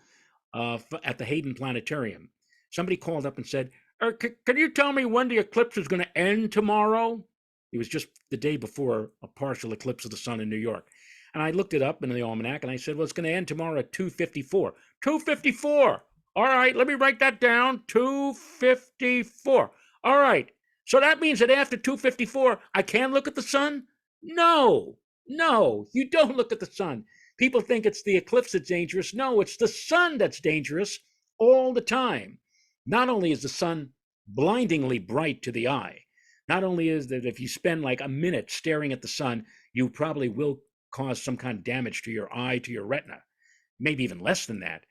at the Hayden Planetarium. Somebody called up and said, can you tell me when the eclipse is going to end tomorrow? It was just the day before a partial eclipse of the sun in New York. And I looked it up in the almanac, and I said, well, it's going to end tomorrow at 2:54. 2:54! All right, let me write that down. 2:54. All right. So that means that after 2:54, I can look at the sun? No, you don't look at the sun. People think it's the eclipse that's dangerous. No, it's the sun that's dangerous all the time. Not only is the sun blindingly bright to the eye, not only is that if you spend like a minute staring at the sun, you probably will cause some kind of damage to your eye, to your retina. maybe even less than that.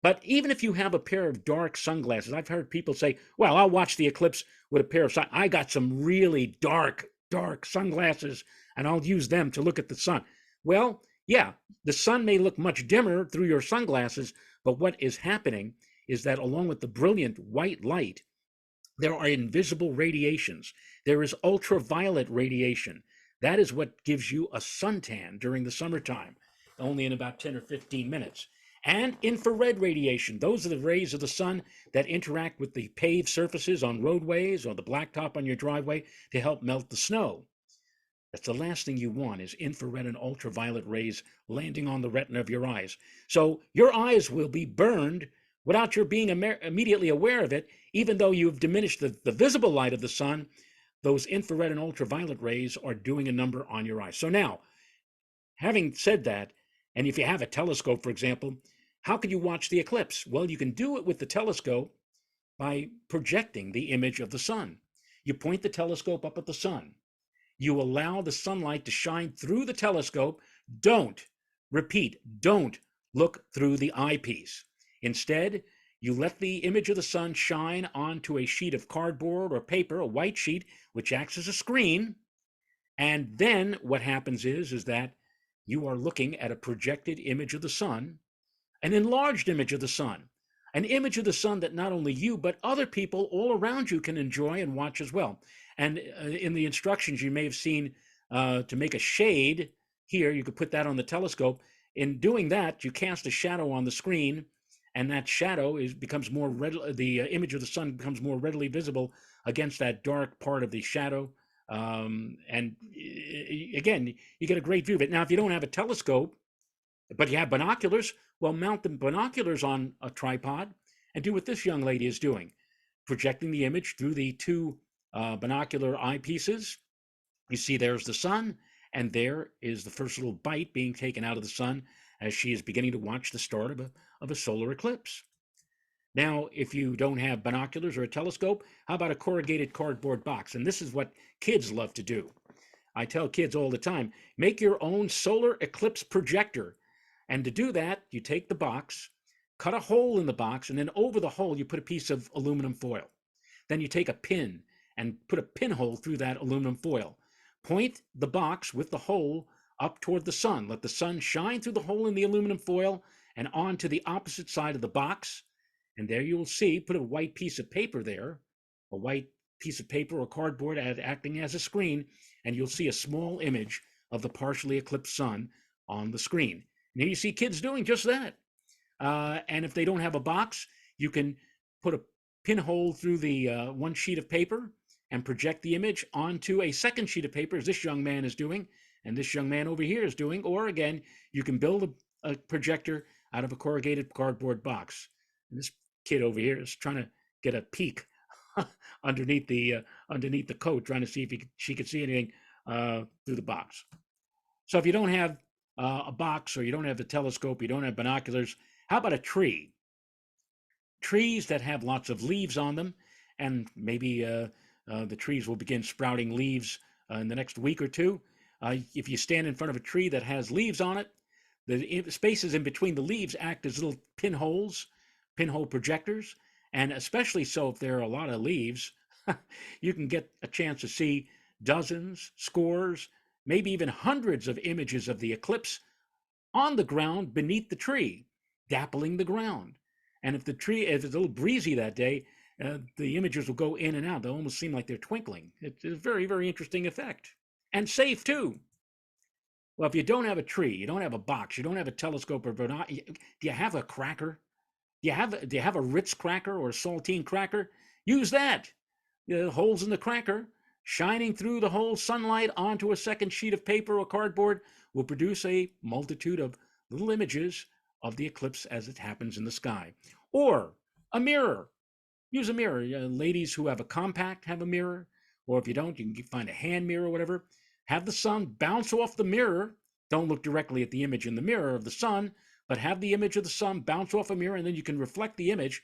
But even if you have a pair of dark sunglasses, I've heard people say, well, I'll watch the eclipse with a pair of I got some really dark sunglasses, and I'll use them to look at the sun. Well, yeah, the sun may look much dimmer through your sunglasses, but what is happening is that along with the brilliant white light, there are invisible radiations. There is ultraviolet radiation. That is what gives you a suntan during the summertime, only in about 10 or 15 minutes. And infrared radiation. Those are the rays of the sun that interact with the paved surfaces on roadways or the blacktop on your driveway to help melt the snow. That's the last thing you want is infrared and ultraviolet rays landing on the retina of your eyes. So your eyes will be burned without your being immediately aware of it, even though you've diminished the visible light of the sun. Those infrared and ultraviolet rays are doing a number on your eyes. So now, having said that, and if you have a telescope, for example, how can you watch the eclipse? Well, you can do it with the telescope by projecting the image of the sun. You point the telescope up at the sun. You allow the sunlight to shine through the telescope. Don't, repeat, don't look through the eyepiece. Instead, you let the image of the sun shine onto a sheet of cardboard or paper, a white sheet, which acts as a screen. And then what happens is that you are looking at a projected image of the sun, an enlarged image of the sun, an image of the sun that not only you, but other people all around you can enjoy and watch as well. And in the instructions, you may have seen to make a shade here, you could put that on the telescope. In doing that, you cast a shadow on the screen, and that shadow becomes more the image of the sun becomes more readily visible against that dark part of the shadow. And again, you get a great view of it. Now, if you don't have a telescope, but you have binoculars, well, mount the binoculars on a tripod and do what this young lady is doing, projecting the image through the two binocular eyepieces. You see there's the sun, and there is the first little bite being taken out of the sun as she is beginning to watch the start of a solar eclipse. Now, if you don't have binoculars or a telescope, how about a corrugated cardboard box? And this is what kids love to do. I tell kids all the time, make your own solar eclipse projector. And to do that, you take the box, cut a hole in the box, and then over the hole, you put a piece of aluminum foil. Then you take a pin and put a pinhole through that aluminum foil. Point the box with the hole up toward the sun. Let the sun shine through the hole in the aluminum foil and onto the opposite side of the box. And there you will see, put a white piece of paper there, a white piece of paper or cardboard acting as a screen, and you'll see a small image of the partially eclipsed sun on the screen. And here you see kids doing just that. And if they don't have a box, you can put a pinhole through the one sheet of paper and project the image onto a second sheet of paper, as this young man is doing, and this young man over here is doing. Or again, you can build a projector out of a corrugated cardboard box. And this kid over here is trying to get a peek underneath the coat, trying to see if she could see anything through the box. So if you don't have a box, or you don't have a telescope, you don't have binoculars, how about a tree? Trees that have lots of leaves on them, and maybe the trees will begin sprouting leaves in the next week or two. If you stand in front of a tree that has leaves on it, the spaces in between the leaves act as little pinhole projectors, and especially so if there are a lot of leaves, you can get a chance to see dozens, scores, maybe even hundreds of images of the eclipse on the ground beneath the tree, dappling the ground. And if it's a little breezy that day, the images will go in and out. They'll almost seem like they're twinkling. It's a very, very interesting effect. And safe, too. Well, if you don't have a tree, you don't have a box, you don't have a telescope, or do you have a cracker? Do you have a Ritz cracker or a saltine cracker? Use that. The holes in the cracker, shining through the whole sunlight onto a second sheet of paper or cardboard, will produce a multitude of little images of the eclipse as it happens in the sky. Or a mirror. Use a mirror. Ladies who have a compact have a mirror, or if you don't, you can find a hand mirror or whatever. Have the sun bounce off the mirror. Don't look directly at the image in the mirror of the sun, but have the image of the sun bounce off a mirror, and then you can reflect the image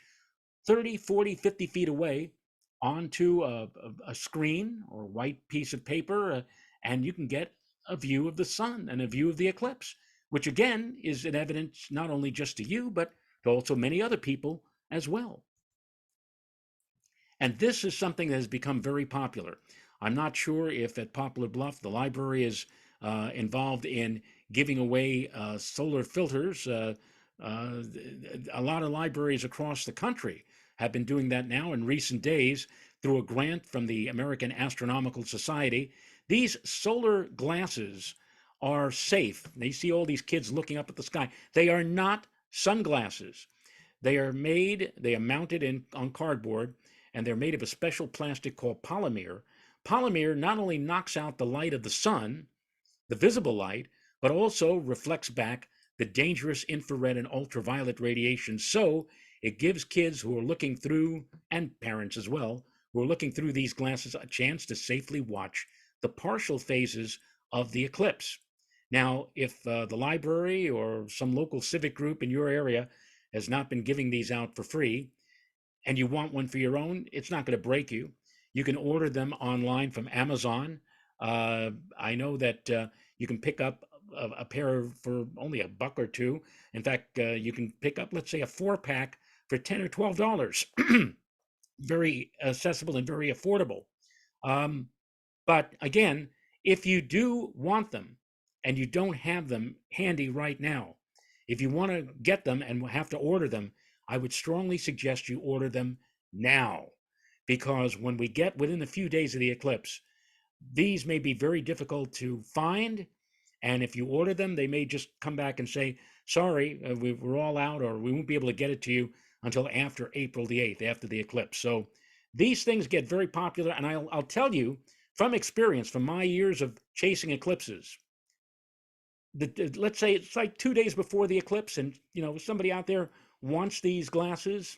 30, 40, 50 feet away onto a screen or a white piece of paper, and you can get a view of the sun and a view of the eclipse. which again is an evidence not only just to you, but to also many other people as well. And this is something that has become very popular. I'm not sure if at Poplar Bluff the library is involved in giving away solar filters. A lot of libraries across the country have been doing that now in recent days through a grant from the American Astronomical Society. These solar glasses are safe. They see all these kids looking up at the sky. They are not sunglasses. They are mounted on cardboard, and they're made of a special plastic called polymer. Polymer not only knocks out the light of the sun, the visible light, but also reflects back the dangerous infrared and ultraviolet radiation. So it gives kids who are looking through, and parents as well, who are looking through these glasses a chance to safely watch the partial phases of the eclipse. Now, if the library or some local civic group in your area has not been giving these out for free, and you want one for your own, it's not going to break you. You can order them online from Amazon. I know that you can pick up a pair for only $1 or $2. In fact, you can pick up, let's say, a 4-pack for $10 or $12. Very accessible and very affordable. But again, if you do want them and you don't have them handy right now, if you want to get them and have to order them, I would strongly suggest you order them now, because when we get within a few days of the eclipse, these may be very difficult to find. And if you order them, they may just come back and say, sorry, we're all out, or we won't be able to get it to you until after April the 8th, after the eclipse. So these things get very popular. And I'll tell you from experience, from my years of chasing eclipses, let's say it's like 2 days before the eclipse, and somebody out there wants these glasses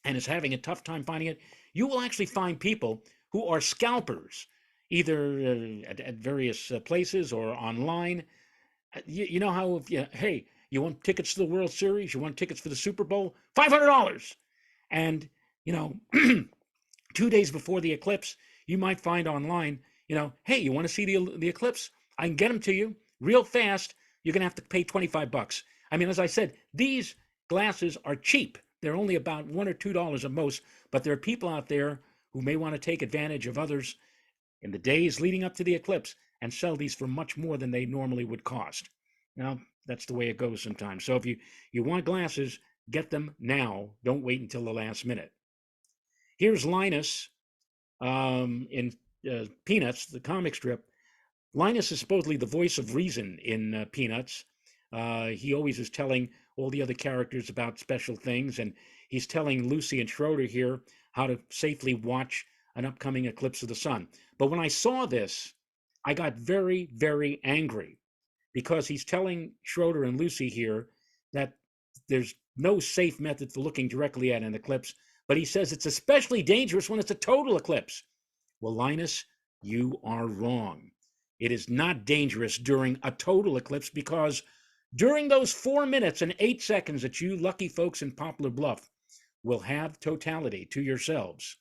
and is having a tough time finding it, you will actually find people who are scalpers, either at various places or online. You know how, hey, you want tickets to the World Series? You want tickets for the Super Bowl? $500. And, 2 days before the eclipse, you might find online, hey, you want to see the eclipse? I can get them to you real fast. You're going to have to pay $25. I mean, as I said, these glasses are cheap. They're only about $1 or $2 at most, but there are people out there who may want to take advantage of others in the days leading up to the eclipse and sell these for much more than they normally would cost. Now, that's the way it goes sometimes. So if you want glasses, get them now. Don't wait until the last minute. Here's Linus in Peanuts, the comic strip. Linus is supposedly the voice of reason in Peanuts. He always is telling all the other characters about special things, and he's telling Lucy and Schroeder here how to safely watch an upcoming eclipse of the sun. But when I saw this, I got very, very angry, because he's telling Schroeder and Lucy here that there's no safe method for looking directly at an eclipse, but he says it's especially dangerous when it's a total eclipse. Well, Linus, you are wrong. It is not dangerous during a total eclipse, because during those 4 minutes and 8 seconds that you lucky folks in Poplar Bluff will have totality to yourselves,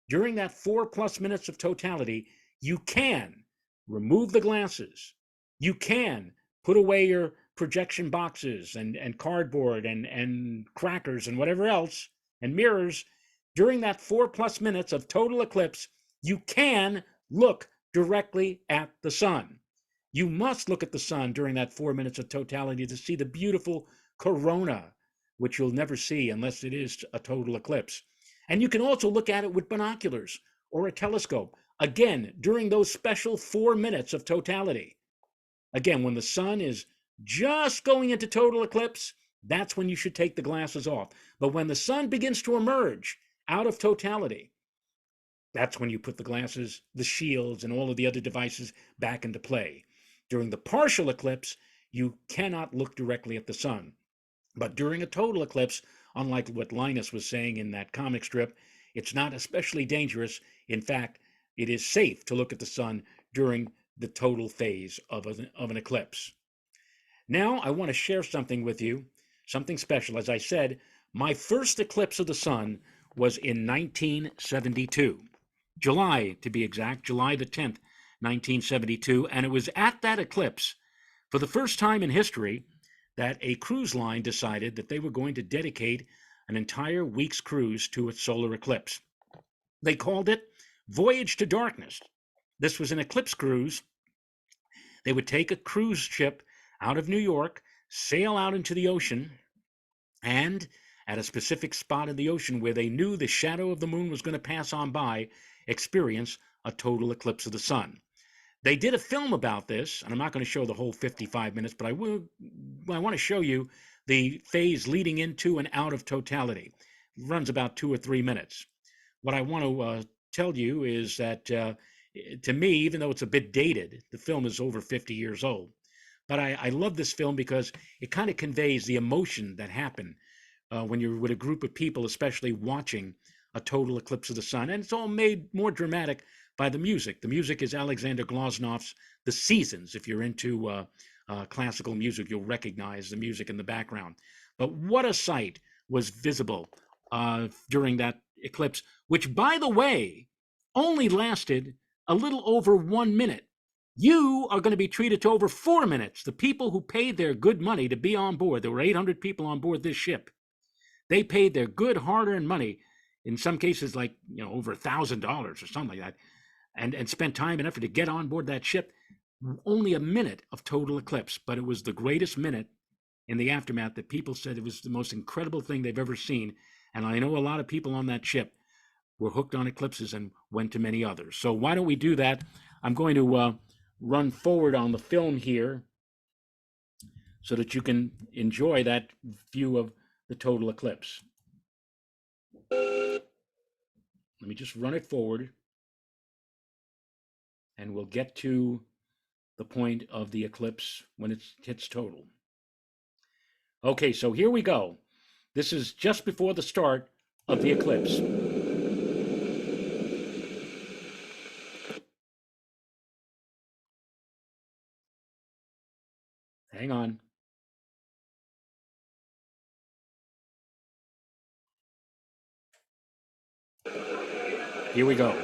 during that 4+ minutes of totality, you can remove the glasses. You can put away your projection boxes and cardboard and crackers and whatever else, and mirrors. During that 4+ minutes of total eclipse, you can look directly at the sun. You must look at the sun during that 4 minutes of totality to see the beautiful corona, which you'll never see unless it is a total eclipse. And you can also look at it with binoculars or a telescope, again, during those special 4 minutes of totality. Again, when the sun is just going into total eclipse, that's when you should take the glasses off. But when the sun begins to emerge out of totality, that's when you put the glasses, the shields, and all of the other devices back into play. During the partial eclipse, you cannot look directly at the sun. But during a total eclipse, unlike what Linus was saying in that comic strip, it's not especially dangerous. In fact, it is safe to look at the sun during the total phase of an eclipse. Now, I want to share something with you, something special. As I said, my first eclipse of the sun was in 1972. July, to be exact, July the 10th, 1972. And it was at that eclipse For the first time in history, that a cruise line decided that they were going to dedicate an entire week's cruise to its solar eclipse. They called it Voyage to Darkness. This was an eclipse cruise. They would take a cruise ship out of New York, sail out into the ocean, and at a specific spot in the ocean where they knew the shadow of the moon was going to pass on by, experience a total eclipse of the sun. They did a film about this, and I'm not going to show the whole 55 minutes, but I want to show you the phase leading into and out of totality. It runs about 2 or 3 minutes. What I want to tell you is that to me, even though it's a bit dated, the film is over 50 years old, but I love this film because it kind of conveys the emotion that happened when you're with a group of people, especially watching a total eclipse of the sun. And it's all made more dramatic by the music. The music is Alexander Glaznov's The Seasons. If you're into classical music, you'll recognize the music in the background. But what a sight was visible during that eclipse, which, by the way, only lasted a little over 1 minute. You are going to be treated to over 4 minutes. The people who paid their good money to be on board, there were 800 people on board this ship. They paid their good hard-earned money, in some cases like over $1,000 or something like that, and spent time and effort to get on board that ship. Only a minute of total eclipse, but it was the greatest minute in the aftermath that people said it was the most incredible thing they've ever seen. And I know a lot of people on that ship were hooked on eclipses and went to many others. So why don't we do that? I'm going to run forward on the film here so that you can enjoy that view of the total eclipse. Let me just run it forward, and we'll get to the point of the eclipse when it hits total. Okay, so here we go. This is just before the start of the eclipse. Hang on. Here we go.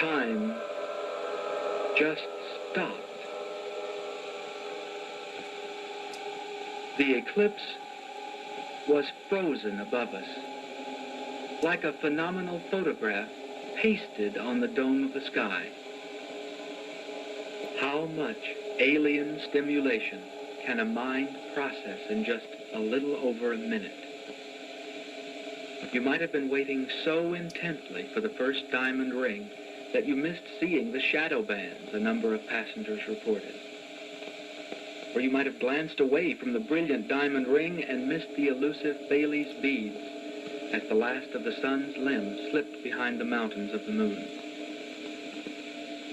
Time just stopped. The eclipse was frozen above us, like a phenomenal photograph pasted on the dome of the sky. How much alien stimulation can a mind process in just a little over a minute? You might have been waiting so intently for the first diamond ring that you missed seeing the shadow bands a number of passengers reported. Or you might have glanced away from the brilliant diamond ring and missed the elusive Bailey's beads as the last of the sun's limbs slipped behind the mountains of the moon.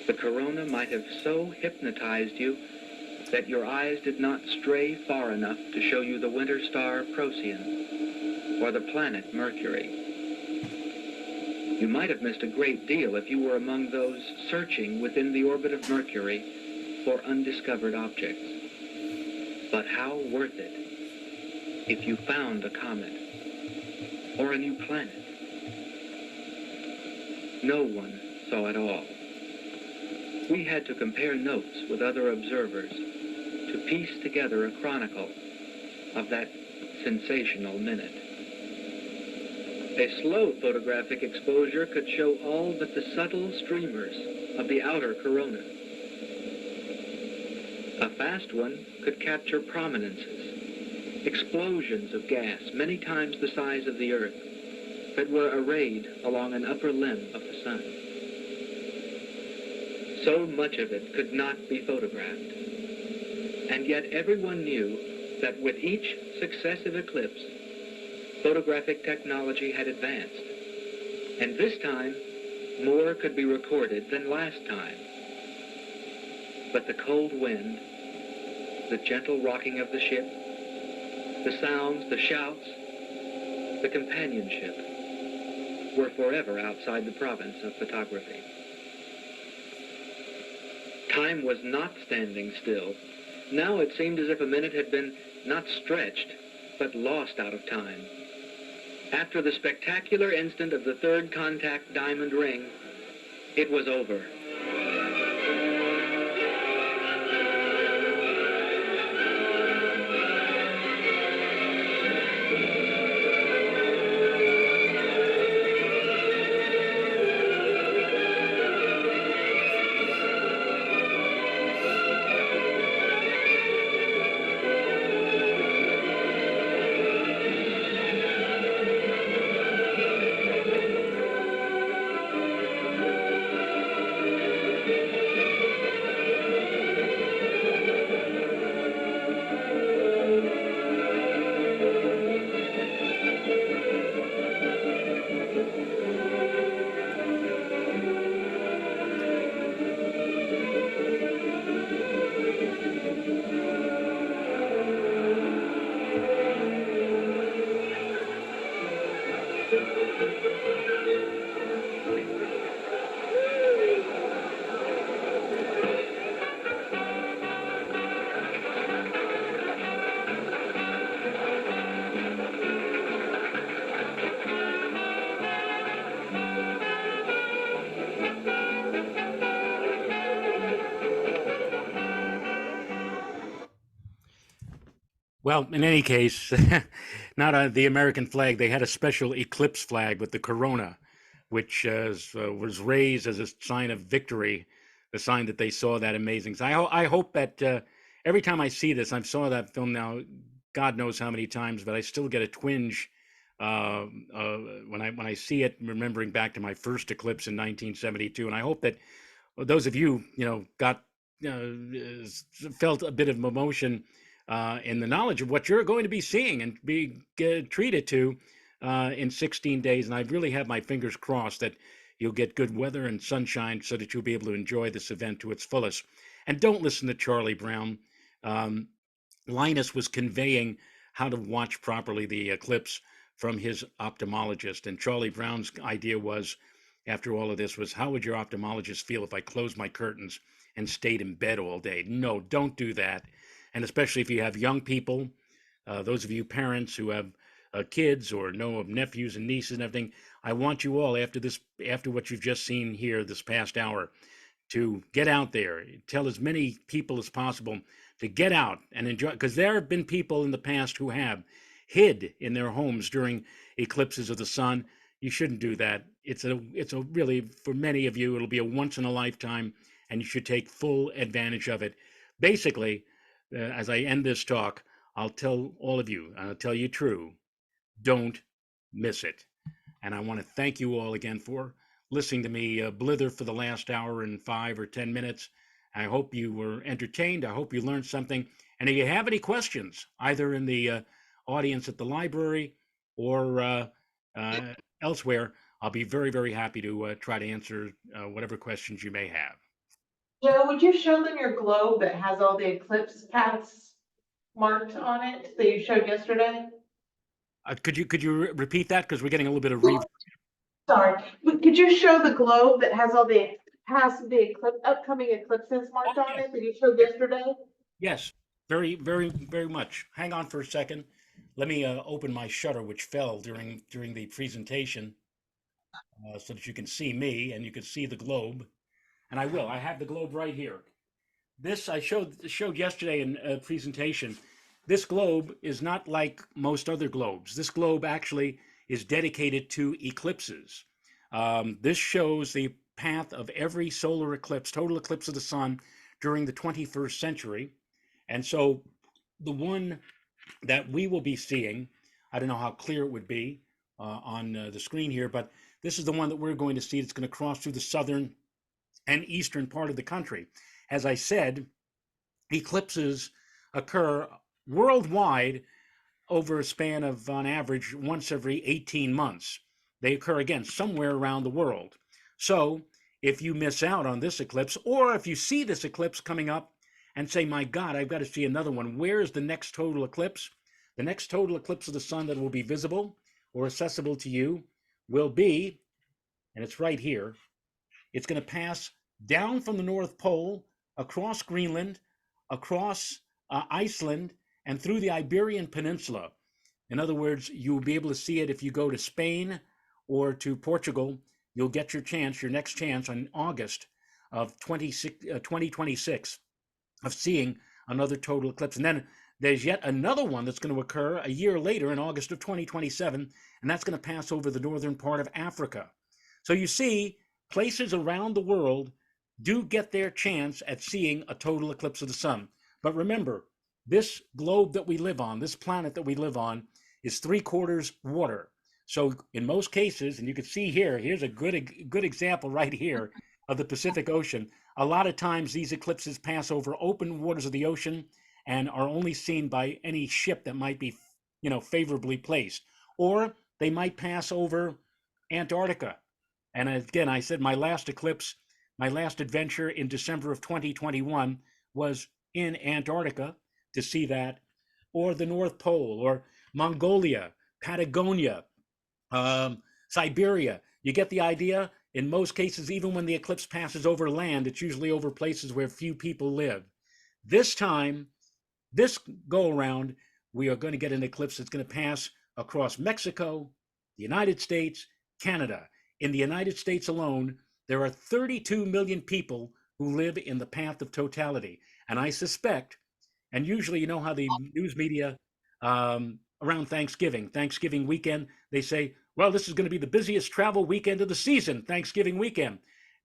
The corona might have so hypnotized you that your eyes did not stray far enough to show you the winter star Procyon or the planet Mercury. You might have missed a great deal if you were among those searching within the orbit of Mercury for undiscovered objects. But how worth it if you found a comet or a new planet? No one saw it all. We had to compare notes with other observers to piece together a chronicle of that sensational minute. A slow photographic exposure could show all but the subtle streamers of the outer corona. A fast one could capture prominences, explosions of gas many times the size of the Earth that were arrayed along an upper limb of the sun. So much of it could not be photographed. And yet everyone knew that with each successive eclipse, photographic technology had advanced. And this time, more could be recorded than last time. But the cold wind, the gentle rocking of the ship, the sounds, the shouts, the companionship were forever outside the province of photography. Time was not standing still. Now it seemed as if a minute had been not stretched, but lost out of time. After the spectacular instant of the third contact diamond ring, it was over. Well, in any case, not the American flag. They had a special eclipse flag with the corona, which was raised as a sign of victory, the sign that they saw that amazing. So I hope that every time I see this, I've saw that film now, God knows how many times, but I still get a twinge when I see it, remembering back to my first eclipse in 1972. And I hope that those of you, got felt a bit of emotion in the knowledge of what you're going to be seeing and be treated to in 16 days. And I really have my fingers crossed that you'll get good weather and sunshine so that you'll be able to enjoy this event to its fullest. And don't listen to Charlie Brown. Linus was conveying how to watch properly the eclipse from his ophthalmologist. And Charlie Brown's idea was, after all of this, was how would your ophthalmologist feel if I closed my curtains and stayed in bed all day? No, don't do that. And especially if you have young people, those of you parents who have kids or know of nephews and nieces and everything, I want you all after what you've just seen here this past hour, to get out there, tell as many people as possible to get out and enjoy, because there have been people in the past who have hid in their homes during eclipses of the sun. You shouldn't do that. It's a really, for many of you, it'll be a once in a lifetime, and you should take full advantage of it. Basically, as I end this talk, I'll tell all of you, I'll tell you true, don't miss it. And I want to thank you all again for listening to me blither for the last hour and 5 or 10 minutes. I hope you were entertained. I hope you learned something. And if you have any questions, either in the audience at the library or elsewhere, I'll be very, very happy to try to answer whatever questions you may have. Joe, would you show them your globe that has all the eclipse paths marked on it that you showed yesterday? Could you repeat that, because we're getting a little bit of reverb? Sorry, could you show the globe that has all the paths of the upcoming eclipses marked on it that you showed yesterday? Yes, very, very, very much. Hang on for a second. Let me open my shutter, which fell during the presentation, so that you can see me and you can see the globe. And I will. I have the globe right here. This I showed yesterday in a presentation. This globe is not like most other globes. This globe actually is dedicated to eclipses. This shows the path of every solar eclipse, total eclipse of the sun during the 21st century. And so the one that we will be seeing, I don't know how clear it would be on the screen here, but this is the one that we're going to see. It's going to cross through the southern and eastern part of the country. As I said, eclipses occur worldwide over a span of, on average, once every 18 months. They occur again somewhere around the world. So if you miss out on this eclipse, or if you see this eclipse coming up and say, my God, I've got to see another one, where is the next total eclipse? The next total eclipse of the sun that will be visible or accessible to you will be, and it's right here, it's going to pass down from the North Pole, across Greenland, across Iceland, and through the Iberian Peninsula. In other words, you'll be able to see it if you go to Spain or to Portugal. You'll get your chance, your next chance, in August of 2026 of seeing another total eclipse. And then there's yet another one that's going to occur a year later in August of 2027, and that's going to pass over the northern part of Africa. So you see, places around the world do get their chance at seeing a total eclipse of the sun. But remember, this globe that we live on, this planet that we live on, is 3/4 water. So in most cases, and you can see here, here's a good example right here of the Pacific Ocean. A lot of times these eclipses pass over open waters of the ocean and are only seen by any ship that might be, favorably placed. Or they might pass over Antarctica. And again, I said my last eclipse, my last adventure in December of 2021 was in Antarctica to see that, or the North Pole, or Mongolia, Patagonia, Siberia. You get the idea? In most cases, even when the eclipse passes over land, it's usually over places where few people live. This time, this go around, we are going to get an eclipse that's going to pass across Mexico, the United States, Canada. In the United States alone, there are 32 million people who live in the path of totality. And I suspect, and usually you know how the news media around Thanksgiving weekend, they say, well, this is going to be the busiest travel weekend of the season, Thanksgiving weekend.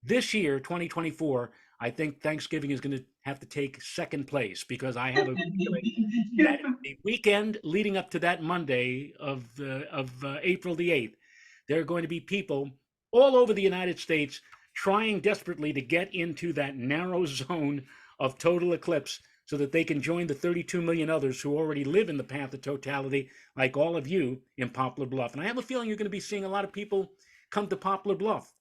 This year, 2024, I think Thanksgiving is going to have to take second place, because I have a feeling that the weekend leading up to that Monday of April the 8th, there are going to be people all over the United States trying desperately to get into that narrow zone of total eclipse so that they can join the 32 million others who already live in the path of totality, like all of you in Poplar Bluff. And I have a feeling you're going to be seeing a lot of people come to Poplar Bluff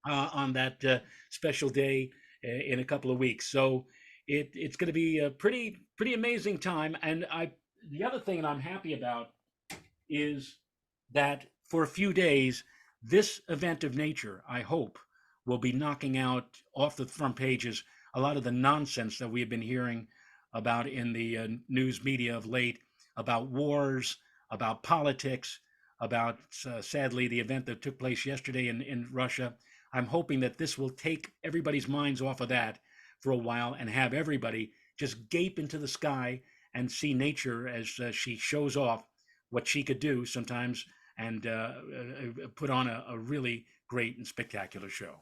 on that special day in a couple of weeks. So it's going to be a pretty amazing time. And the other thing that I'm happy about is that for a few days, this event of nature, I hope, will be knocking out off the front pages a lot of the nonsense that we have been hearing about in the news media of late, about wars, about politics, about sadly the event that took place yesterday in Russia. I'm hoping that this will take everybody's minds off of that for a while and have everybody just gape into the sky and see nature as she shows off what she could do sometimes, and put on a really great and spectacular show.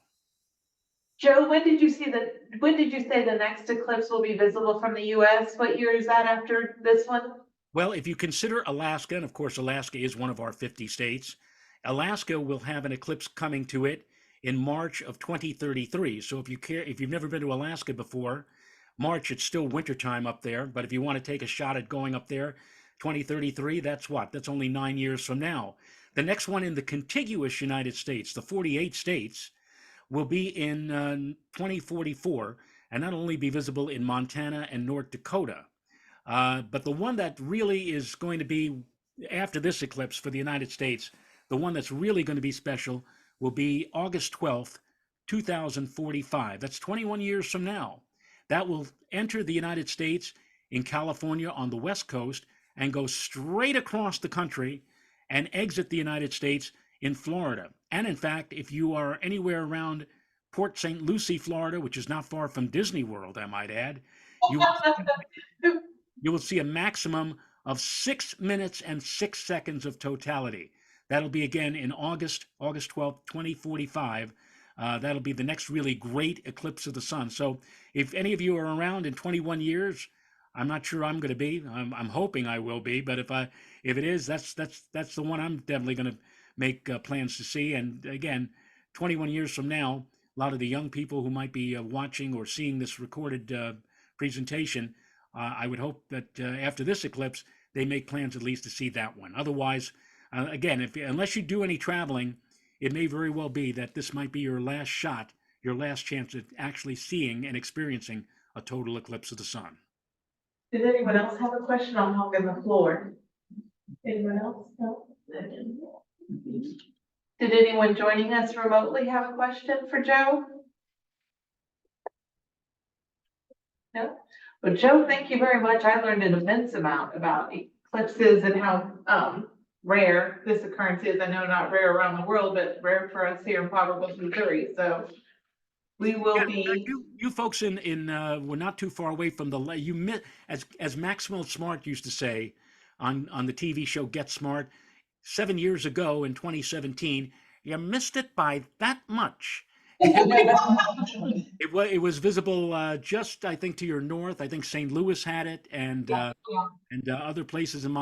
Joe, when did you say the next eclipse will be visible from the US? What year is that after this one? Well, if you consider Alaska, and of course Alaska is one of our 50 states, Alaska will have an eclipse coming to it in March of 2033. So if you've never been to Alaska before, March, it's still wintertime up there, but if you want to take a shot at going up there, 2033, that's what? That's only 9 years from now. The next one in the contiguous United States, the 48 states, will be in 2044, and that'll only be visible in Montana and North Dakota. But the one that really is going to be after this eclipse for the United States, the one that's really going to be special will be August 12th, 2045. That's 21 years from now. That will enter the United States in California on the West Coast and go straight across the country and exit the United States in Florida. And in fact, if you are anywhere around Port St. Lucie, Florida, which is not far from Disney World, I might add, you will see a maximum of 6 minutes and 6 seconds of totality. That'll be again in August 12th, 2045. That'll be the next really great eclipse of the sun. So if any of you are around in 21 years, I'm not sure I'm going to be. I'm hoping I will be, but if it is, that's the one I'm definitely going to make plans to see. And again, 21 years from now, a lot of the young people who might be watching or seeing this recorded presentation, I would hope that after this eclipse, they make plans at least to see that one. Otherwise, again, unless you do any traveling, it may very well be that this might be your last shot, your last chance at actually seeing and experiencing a total eclipse of the sun. Did anyone else have a question? I'm hogging the floor. Anyone else? No? Did anyone joining us remotely have a question for Joe? No? Well, Joe, thank you very much. I learned an immense amount about eclipses and how rare this occurrence is. I know not rare around the world, but rare for us here in Powder Blue, Missouri. So we will be. You folks we're not too far away from as Maxwell Smart used to say on the TV show Get Smart 7 years ago in 2017. You missed it by that much. It was visible just, I think, to your north. I think St. Louis had it, and other places in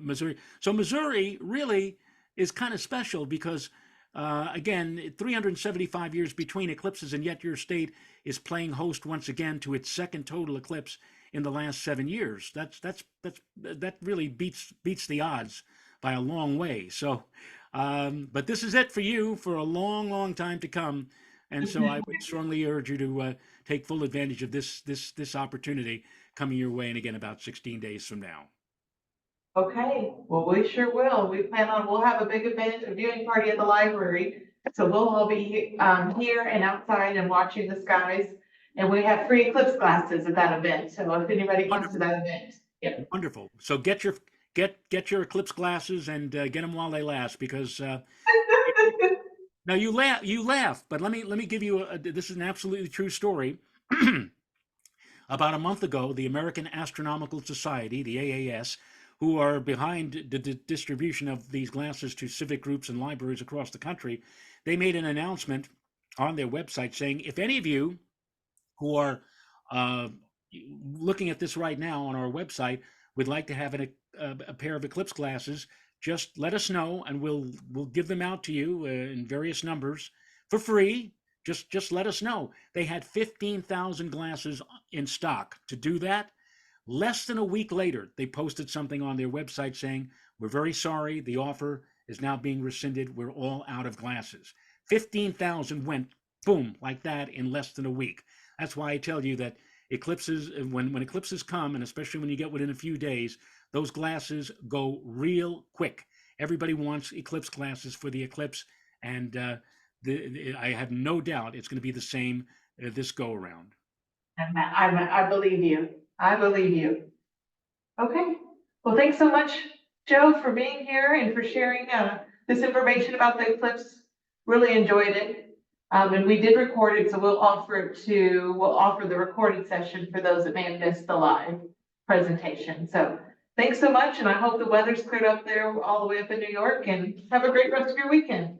Missouri. So Missouri really is kind of special because, again, 375 years between eclipses, and yet your state is playing host once again to its second total eclipse in the last 7 years. That really beats the odds by a long way. So, but this is it for you for a long, long time to come. And so I would strongly urge you to take full advantage of this opportunity coming your way, and again, about 16 days from now. Okay, well, we sure will. We'll have a big event, a viewing party at the library. So we'll all be here and outside and watching the skies. And we have free eclipse glasses at that event. So if anybody comes to that event. Yep. Wonderful. So get your eclipse glasses and get them while they last, because now you laugh, but let me give you this is an absolutely true story. About a month ago, the American Astronomical Society, the AAS, who are behind the distribution of these glasses to civic groups and libraries across the country, they made an announcement on their website saying, if any of you who are looking at this right now on our website would like to have a pair of eclipse glasses, just let us know, and we'll give them out to you in various numbers for free. Just let us know. They had 15,000 glasses in stock. To do that, less than a week later, they posted something on their website saying, we're very sorry, the offer is now being rescinded. We're all out of glasses. 15,000 went boom like that in less than a week. That's why I tell you that eclipses, when eclipses come, and especially when you get within a few days, those glasses go real quick. Everybody wants eclipse glasses for the eclipse, and I have no doubt it's going to be the same this go around. I believe you. I believe you. Okay. Well, thanks so much, Joe, for being here and for sharing this information about the eclipse. Really enjoyed it. And we did record it, so we'll offer the recorded session for those that may have missed the live presentation. So thanks so much, and I hope the weather's cleared up there all the way up in New York, and have a great rest of your weekend.